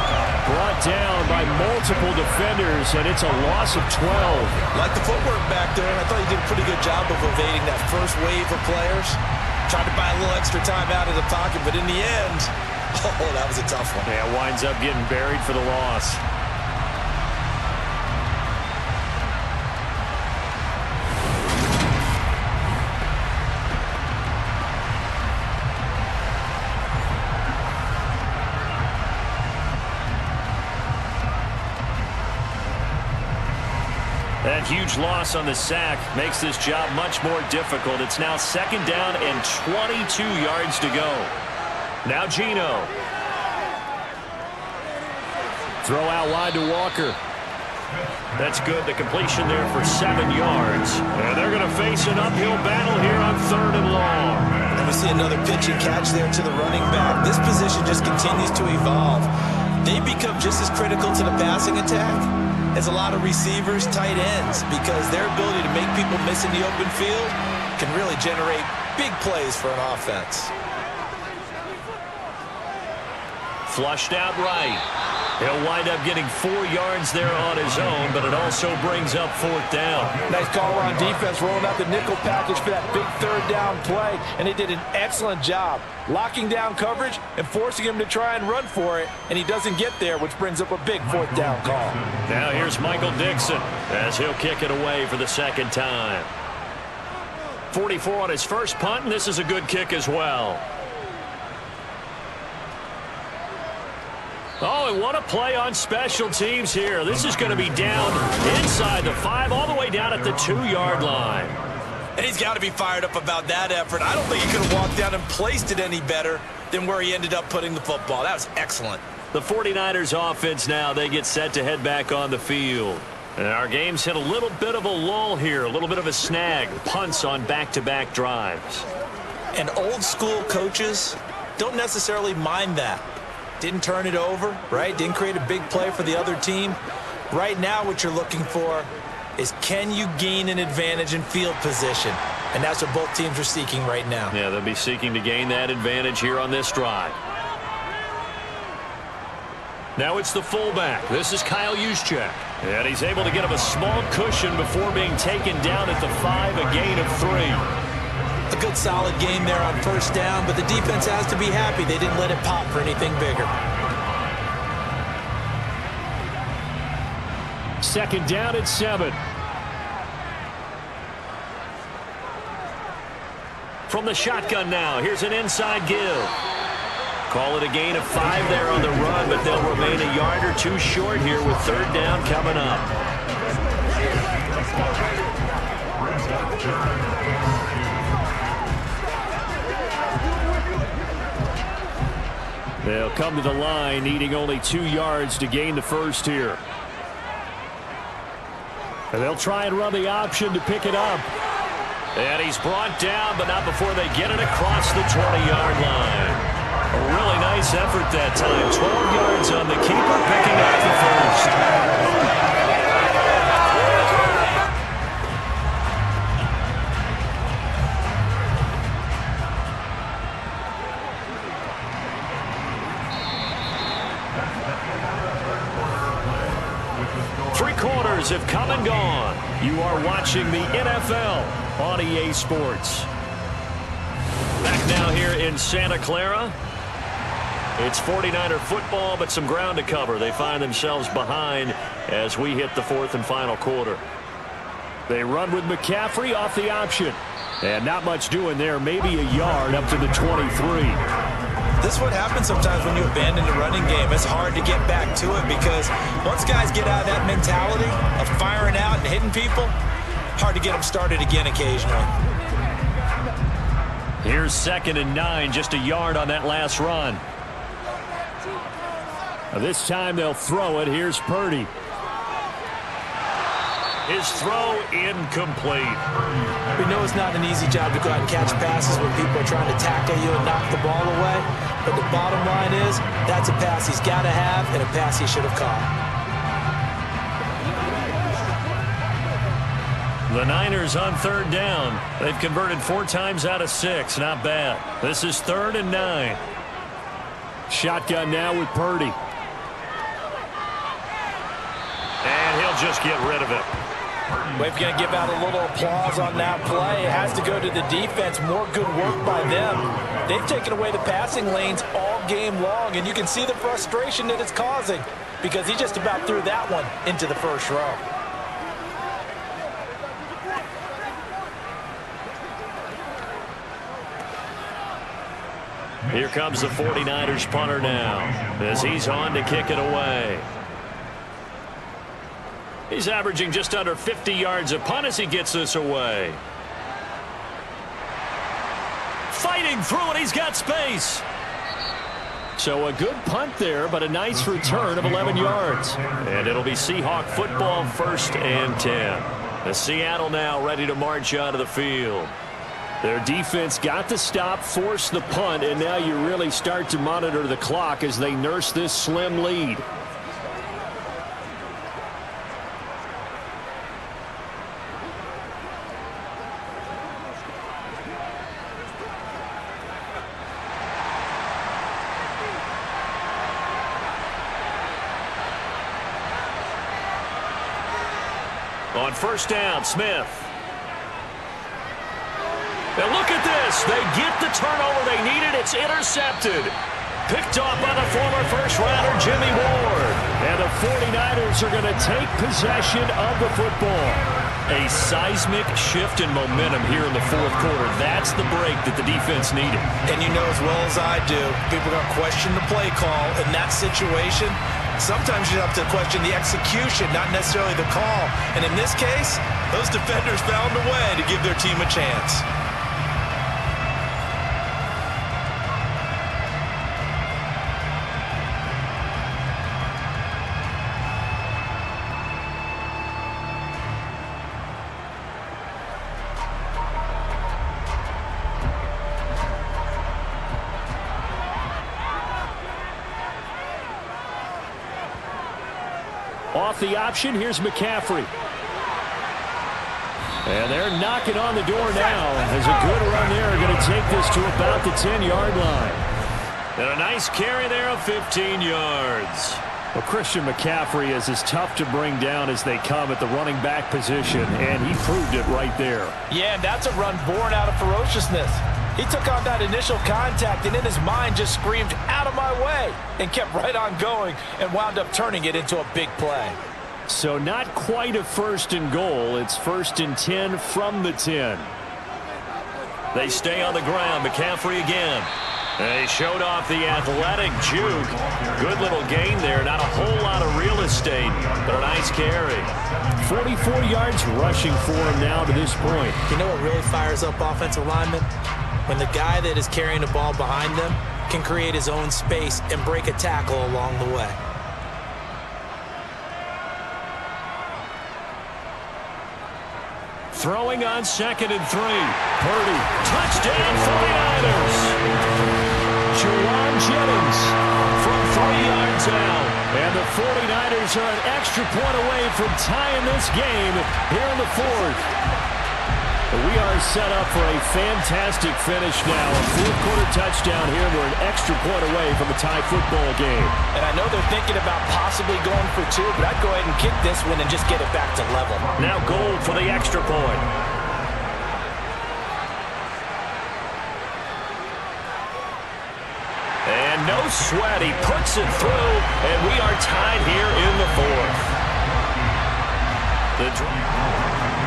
Brought down by multiple defenders, and it's a loss of 12. Like the footwork back there, and I thought he did a pretty good job of evading that first wave of players. Tried to buy a little extra time out of the pocket, but in the end, oh, that was a tough one. Yeah, winds up getting buried for the loss. That huge loss on the sack makes this job much more difficult. It's now 2nd down and 22 yards to go. Now Gino. Throw out wide to Walker. That's good. The completion there for 7 yards. And they're going to face an uphill battle here on 3rd and long. And we see another pitch and catch there to the running back. This position just continues to evolve. They become just as critical to the passing attack as a lot of receivers, tight ends, because their ability to make people miss in the open field can really generate big plays for an offense. Flushed out right. He'll wind up getting 4 yards there on his own, but it also brings up 4th down. Nice call on defense, rolling out the nickel package for that big 3rd down play, and they did an excellent job locking down coverage and forcing him to try and run for it, and he doesn't get there, which brings up a big 4th down call. Now here's Michael Dixon as he'll kick it away for the 2nd time. 44 on his first punt, and this is a good kick as well. Oh, and what a play on special teams here. This is going to be down inside the 5, all the way down at the 2-yard line. And he's got to be fired up about that effort. I don't think he could have walked down and placed it any better than where he ended up putting the football. That was excellent. The 49ers offense now, they get set to head back on the field. And our game's hit a little bit of a lull here, a little bit of a snag. Punts on back-to-back drives. And old school coaches don't necessarily mind that. Didn't turn it over, right? Didn't create a big play for the other team. Right now what you're looking for is, can you gain an advantage in field position? And that's what both teams are seeking right now. Yeah, they'll be seeking to gain that advantage here on this drive. Now it's the fullback. This is Kyle Juszczyk. And he's able to get him a small cushion before being taken down at the 5, a gain of 3. A good solid game there on first down, but the defense has to be happy they didn't let it pop for anything bigger. Second down at 7. From the shotgun now, here's an inside give. Call it a gain of 5 there on the run, but they'll remain a yard or 2 short here with third down coming up. They'll come to the line needing only 2 yards to gain the first here. And they'll try and run the option to pick it up. And he's brought down, but not before they get it across the 20-yard line. A really nice effort that time. 12 yards on the keeper, picking up the first. 3 quarters have come and gone. You are watching the NFL on EA Sports. Back now here in Santa Clara. It's 49er football, but some ground to cover. They find themselves behind as we hit the 4th and final quarter. They run with McCaffrey off the option. And not much doing there, maybe a yard up to the 23. This is what happens sometimes when you abandon the running game. It's hard to get back to it because once guys get out of that mentality of firing out and hitting people, hard to get them started again occasionally. Here's 2nd and 9, just a yard on that last run. This time they'll throw it. Here's Purdy. His throw incomplete. We know it's not an easy job to go out and catch passes when people are trying to tackle you and knock the ball away. But the bottom line is, that's a pass he's got to have and a pass he should have caught. The Niners on 3rd down. They've converted 4 times out of 6. Not bad. This is 3rd and 9. Shotgun now with Purdy. And he'll just get rid of it. We're going to give out a little applause on that play. It has to go to the defense. More good work by them. They've taken away the passing lanes all game long, and you can see the frustration that it's causing because he just about threw that one into the first row. Here comes the 49ers punter now as he's on to kick it away. He's averaging just under 50 yards a punt as he gets this away. Fighting through it, he's got space. So a good punt there, but a nice return of 11 yards. And it'll be Seahawk football, 1st and 10. The Seattle now ready to march out of the field. Their defense got the stop, forced the punt, and now you really start to monitor the clock as they nurse this slim lead. On 1st down, Smith. And look at this. They get the turnover they needed. It's intercepted. Picked off by the former first-rounder, Jimmy Ward. And the 49ers are going to take possession of the football. A seismic shift in momentum here in the 4th quarter. That's the break that the defense needed. And you know as well as I do, people are going to question the play call in that situation. Sometimes you have to question the execution, not necessarily the call. And in this case, those defenders found a way to give their team a chance. Off the option, here's McCaffrey. And they're knocking on the door now. As a good run there, going to take this to about the 10-yard line. And a nice carry there of 15 yards. Well, Christian McCaffrey is as tough to bring down as they come at the running back position, and he proved it right there. Yeah, and that's a run born out of ferociousness. He took on that initial contact and in his mind just screamed, "Out of my way," and kept right on going and wound up turning it into a big play. So not quite a 1st and goal. It's 1st and 10 from the 10. They stay on the ground. McCaffrey again. They showed off the athletic juke. Good little gain there. Not a whole lot of real estate, but a nice carry. 44 yards rushing for him now to this point. You know what really fires up offensive linemen? When the guy that is carrying the ball behind them can create his own space and break a tackle along the way. Throwing on 2nd and 3. Purdy. Touchdown 49ers. Jawan Jennings from 3 yards out. And the 49ers are an extra point away from tying this game here in the 4th. We are set up for a fantastic finish now. A 4th-quarter touchdown here. We're an extra point away from a tie football game. And I know they're thinking about possibly going for 2, but I'd go ahead and kick this one and just get it back to level. Now goal for the extra point. And no sweat. He puts it through, and we are tied here in the 4th.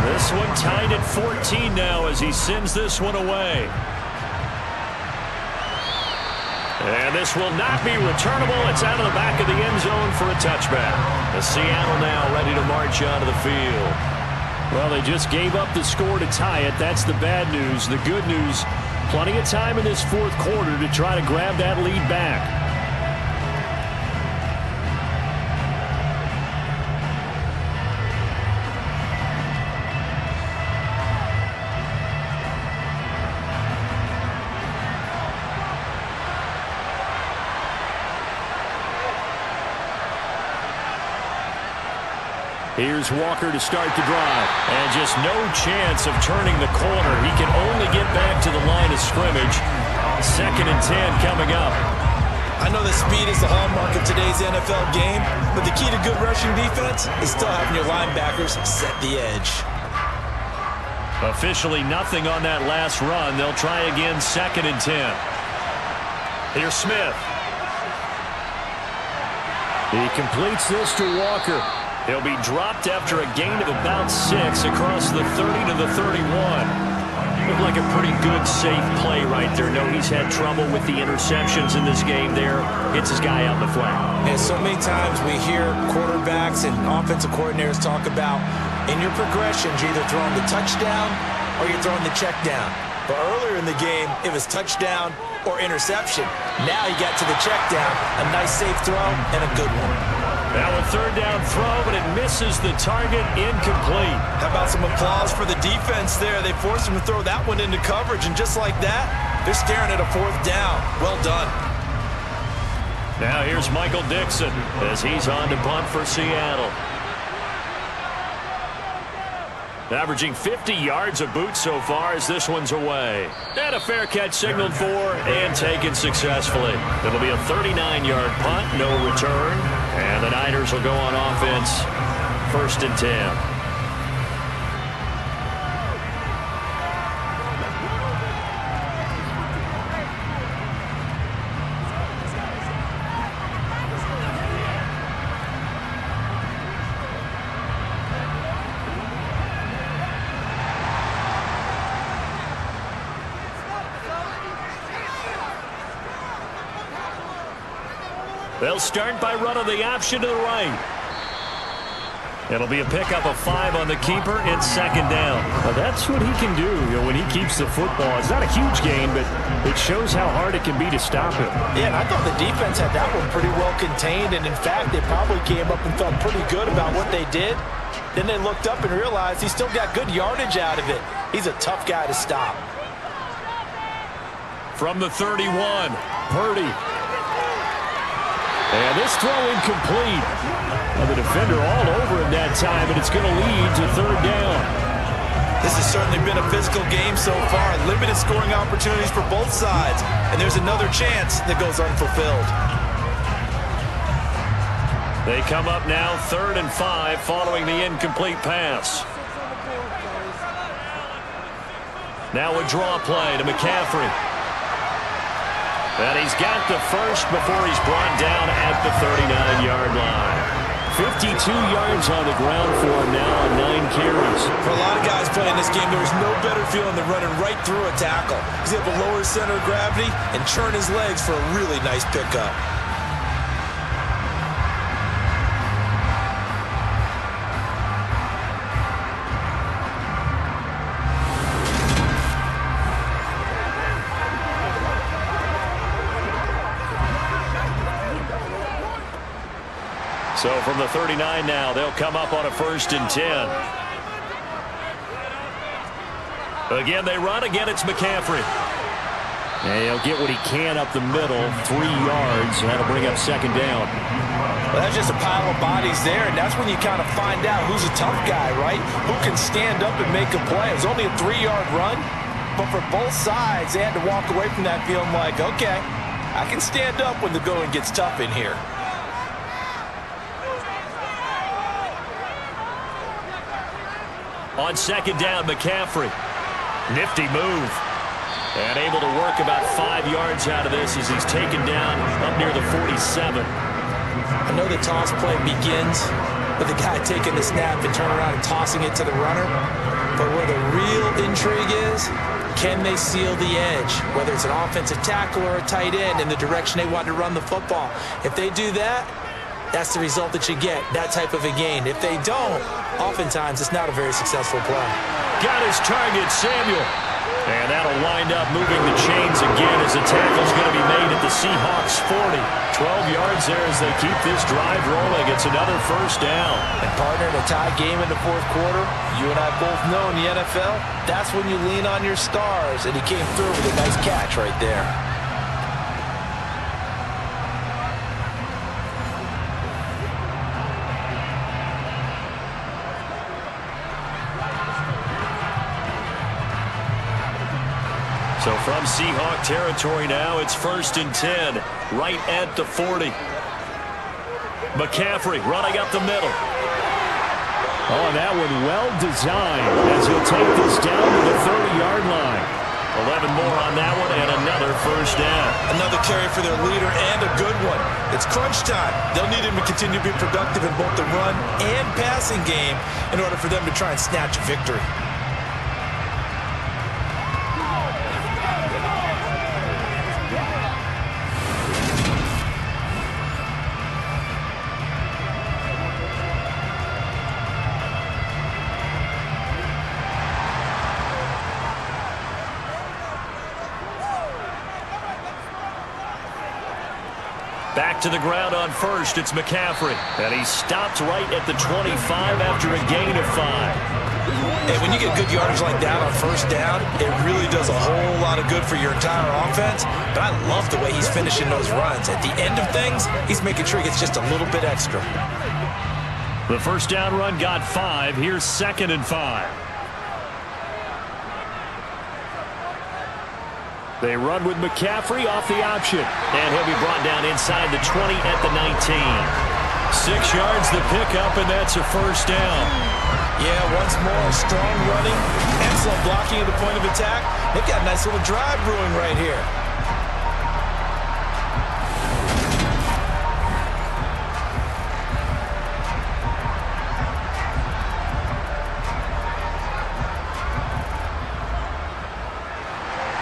This one tied at 14 now as he sends this one away. And this will not be returnable. It's out of the back of the end zone for a touchback. The Seattle now ready to march onto the field. Well, they just gave up the score to tie it. That's the bad news. The good news, plenty of time in this 4th quarter to try to grab that lead back. Here's Walker to start the drive. And just no chance of turning the corner. He can only get back to the line of scrimmage. 2nd and 10 coming up. I know that speed is the hallmark of today's NFL game, but the key to good rushing defense is still having your linebackers set the edge. Officially nothing on that last run. They'll try again 2nd and 10. Here's Smith. He completes this to Walker. He'll be dropped after a gain of about 6 across the 30 to the 31. Looked like a pretty good, safe play right there. No, he's had trouble with the interceptions in this game there. Hits his guy out in the flat. And so many times we hear quarterbacks and offensive coordinators talk about in your progressions, you're either throwing the touchdown or you're throwing the check down. But earlier in the game, it was touchdown or interception. Now he got to the check down. A nice safe throw and a good one. Now a 3rd down throw, but it misses the target, incomplete. How about some applause for the defense there? They forced him to throw that one into coverage, and just like that, they're staring at a 4th down. Well done. Now here's Michael Dixon as he's on to punt for Seattle. Averaging 50 yards a boot so far as this one's away. And a fair catch signaled for and taken successfully. It'll be a 39-yard punt, no return. And the Niners will go on offense, 1st and 10. They'll start by running the option to the right. It'll be a pickup of 5 on the keeper and 2nd down. Well, that's what he can do, when he keeps the football. It's not a huge gain, but it shows how hard it can be to stop him. Yeah, and I thought the defense had that one pretty well contained, and in fact, they probably came up and felt pretty good about what they did. Then they looked up and realized he still got good yardage out of it. He's a tough guy to stop. From the 31, Purdy. And this throw incomplete. Well, the defender all over him that time, and it's going to lead to third down. This has certainly been a physical game so far. Limited scoring opportunities for both sides. And there's another chance that goes unfulfilled. They come up now 3rd and 5 following the incomplete pass. Now a draw play to McCaffrey. And he's got the first before he's brought down at the 39-yard line. 52 yards on the ground for him now on 9 carries. For a lot of guys playing this game, there is no better feeling than running right through a tackle. He's able to lower his center of gravity and churn his legs for a really nice pickup. So from the 39 now, they'll come up on a 1st and 10. Again, they run. Again, it's McCaffrey. And he'll get what he can up the middle, 3 yards. That'll bring up 2nd down. Well, that's just a pile of bodies there, and that's when you kind of find out who's a tough guy, right? Who can stand up and make a play. It was only a 3-yard run, but for both sides, they had to walk away from that feeling like, okay, I can stand up when the going gets tough in here. On 2nd down, McCaffrey. Nifty move. And able to work about 5 yards out of this as he's taken down up near the 47. I know the toss play begins with the guy taking the snap and turning around and tossing it to the runner. But where the real intrigue is, can they seal the edge? Whether it's an offensive tackle or a tight end in the direction they want to run the football. If they do that, that's the result that you get, that type of a gain. If they don't, oftentimes it's not a very successful play. Got his target, Samuel. And that'll wind up moving the chains again as the tackle's going to be made at the Seahawks 40. 12 yards there as they keep this drive rolling. It's another 1st down. And partner, in a tie game in the 4th quarter, you and I both know in the NFL, that's when you lean on your stars. And he came through with a nice catch right there. So from Seahawk territory now, it's 1st and 10, right at the 40. McCaffrey running up the middle. Oh, and that one well designed as he'll take this down to the 30-yard line. 11 more on that one and another 1st down. Another carry for their leader and a good one. It's crunch time. They'll need him to continue to be productive in both the run and passing game in order for them to try and snatch a victory. Back to the ground on 1st, it's McCaffrey. And he stopped right at the 25 after a gain of 5. And when you get good yardage like that on 1st down, it really does a whole lot of good for your entire offense. But I love the way he's finishing those runs. At the end of things, he's making sure he gets just a little bit extra. The 1st down run got 5. Here's 2nd and 5. They run with McCaffrey off the option. And he'll be brought down inside the 20 at the 19. 6 yards the pickup, and that's a 1st down. Yeah, once more, strong running, excellent blocking at the point of attack. They've got a nice little drive brewing right here.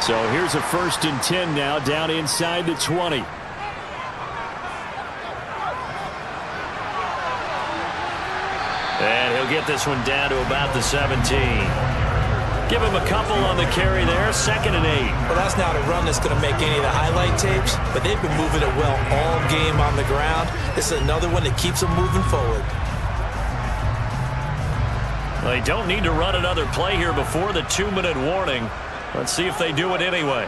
So here's a 1st and 10 now, down inside the 20. And he'll get this one down to about the 17. Give him a couple on the carry there, 2nd and 8. Well, that's not a run that's going to make any of the highlight tapes, but they've been moving it well all game on the ground. This is another one that keeps them moving forward. They don't need to run another play here before the 2-minute warning. Let's see if they do it anyway.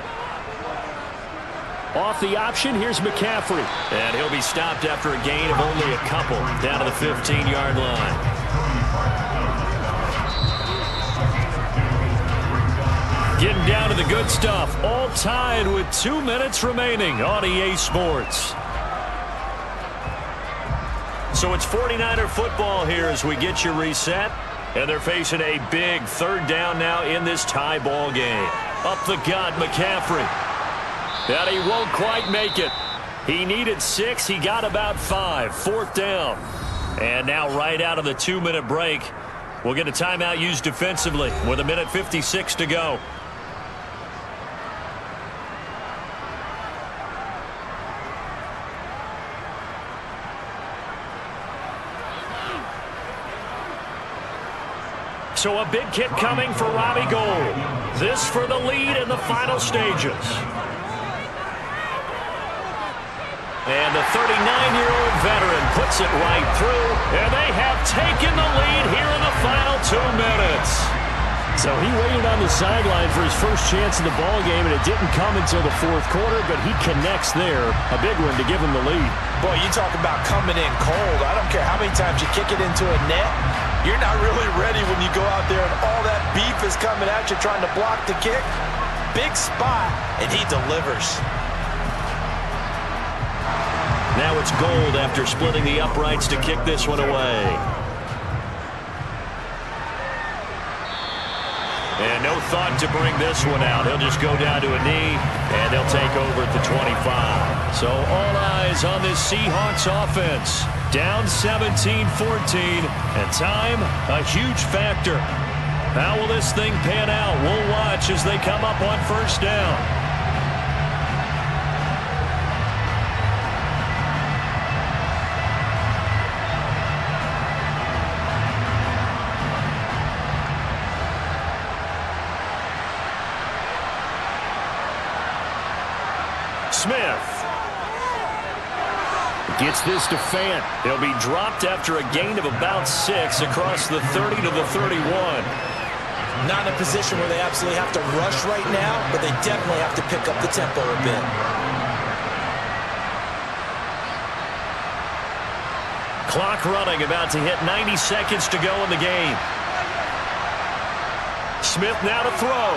Off the option, here's McCaffrey. And he'll be stopped after a gain of only a couple down to the 15-yard line. Getting down to the good stuff. All tied with 2 minutes remaining on EA Sports. So it's 49er football here as we get you reset. And they're facing a big third down now in this tie ball game. Up the gut, McCaffrey. And he won't quite make it. He needed 6. He got about 5. Fourth down. And now right out of the 2-minute break, we'll get a timeout used defensively with 1:56 to go. So a big kick coming for Robbie Gould. This for the lead in the final stages. And the 39-year-old veteran puts it right through, and they have taken the lead here in the final 2 minutes. So he waited on the sideline for his first chance in the ball game, and it didn't come until the fourth quarter, but he connects there. A big one to give him the lead. Boy, you talk about coming in cold. I don't care how many times you kick it into a net. You're not really ready when you go out there and all that beef is coming at you trying to block the kick. Big spot, and he delivers. Now it's Gould after splitting the uprights to kick this one away. And no thought to bring this one out. He'll just go down to a knee, and they'll take over at the 25. So all eyes on this Seahawks offense. Down 17-14, and time, a huge factor. How will this thing pan out? We'll watch as they come up on first down. Smith gets this to Fant. He'll be dropped after a gain of about 6 across the 30 to the 31. Not in a position where they absolutely have to rush right now, but they definitely have to pick up the tempo a bit. Clock running, about to hit 90 seconds to go in the game. Smith now to throw.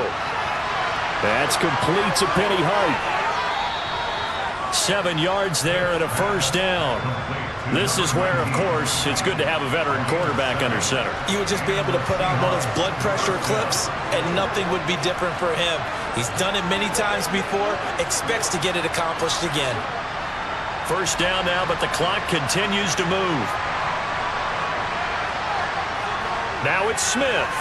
That's complete to Penny Hart. 7 yards there and a first down. This is where, of course, it's good to have a veteran quarterback under center. You would just be able to put on one of those blood pressure clips, and nothing would be different for him. He's done it many times before, expects to get it accomplished again. First down now, but the clock continues to move. Now it's Smith.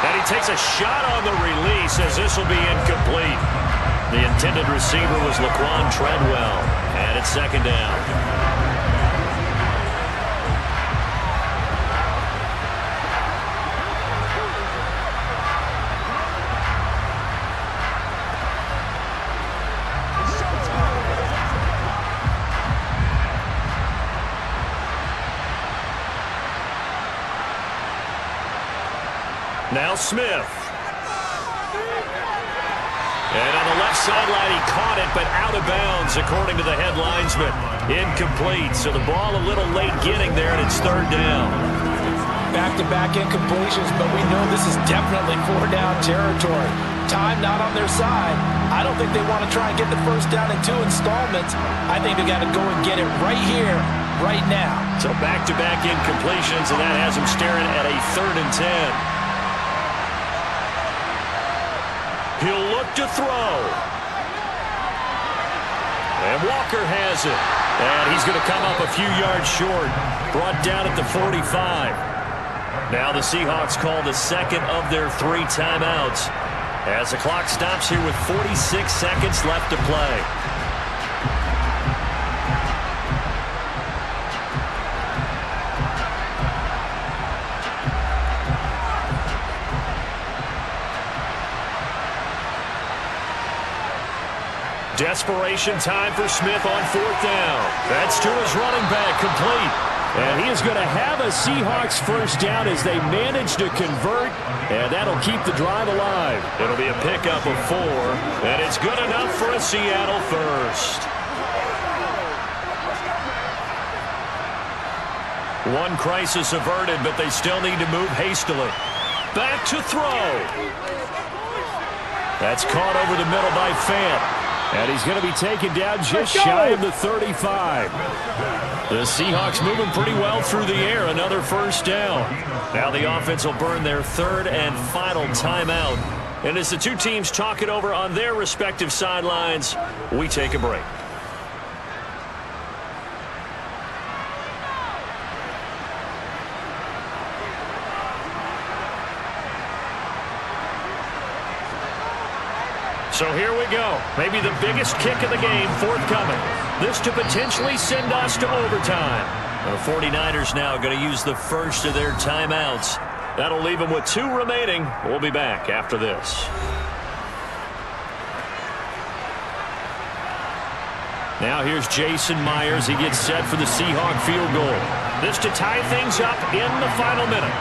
And he takes a shot on the release as this will be incomplete. The intended receiver was Laquan Treadwell, and it's second down. Now Smith. And on the left sideline, he caught it, but out of bounds, according to the head linesman. Incomplete, so the ball a little late getting there, and it's third down. Back-to-back incompletions, but we know this is definitely four-down territory. Time not on their side. I don't think they want to try and get the first down in 2 installments. I think they got to go and get it right here, right now. So back-to-back incompletions, and that has them staring at a 3rd and 10. He'll look to throw. And Walker has it. And he's going to come up a few yards short. Brought down at the 45. Now the Seahawks call the second of their 3 timeouts as the clock stops here with 46 seconds left to play. Desperation time for Smith on 4th down. That's to his running back, complete. And he is going to have a Seahawks first down as they manage to convert, and that'll keep the drive alive. It'll be a pickup of 4, and it's good enough for a Seattle first. One crisis averted, but they still need to move hastily. Back to throw. That's caught over the middle by Fant. And he's going to be taken down just shy of the 35. The Seahawks moving pretty well through the air. Another first down. Now the offense will burn their 3rd and final timeout. And as the two teams talk it over on their respective sidelines, we take a break. So here we go. Maybe the biggest kick of the game forthcoming. This to potentially send us to overtime. The 49ers now going to use the first of their timeouts. That'll leave them with 2 remaining. We'll be back after this. Now here's Jason Myers. He gets set for the Seahawk field goal. This to tie things up in the final minute.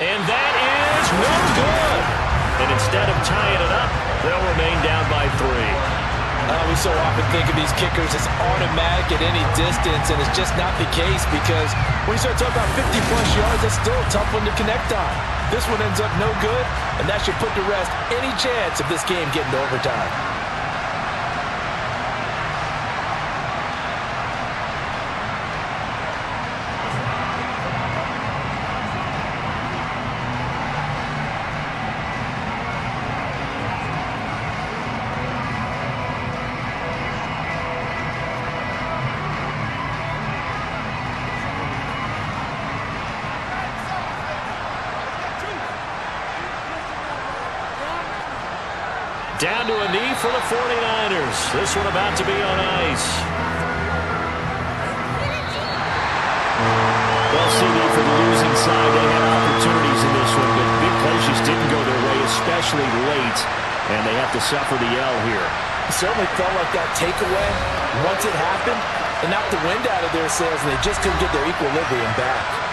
And that is no good. And instead of tying it up, they'll remain down by 3. We so often think of these kickers as automatic at any distance, and it's just not the case because when you start talking about 50-plus yards, that's still a tough one to connect on. This one ends up no good, and that should put to rest any chance of this game getting to overtime. Down to a knee for the 49ers. This one about to be on ice. Well, CD for the losing side, they had opportunities in this one, but big plays just didn't go their way, especially late, and they have to suffer the L here. It certainly felt like that takeaway, once it happened, it knocked the wind out of their sails, and they just couldn't get their equilibrium back.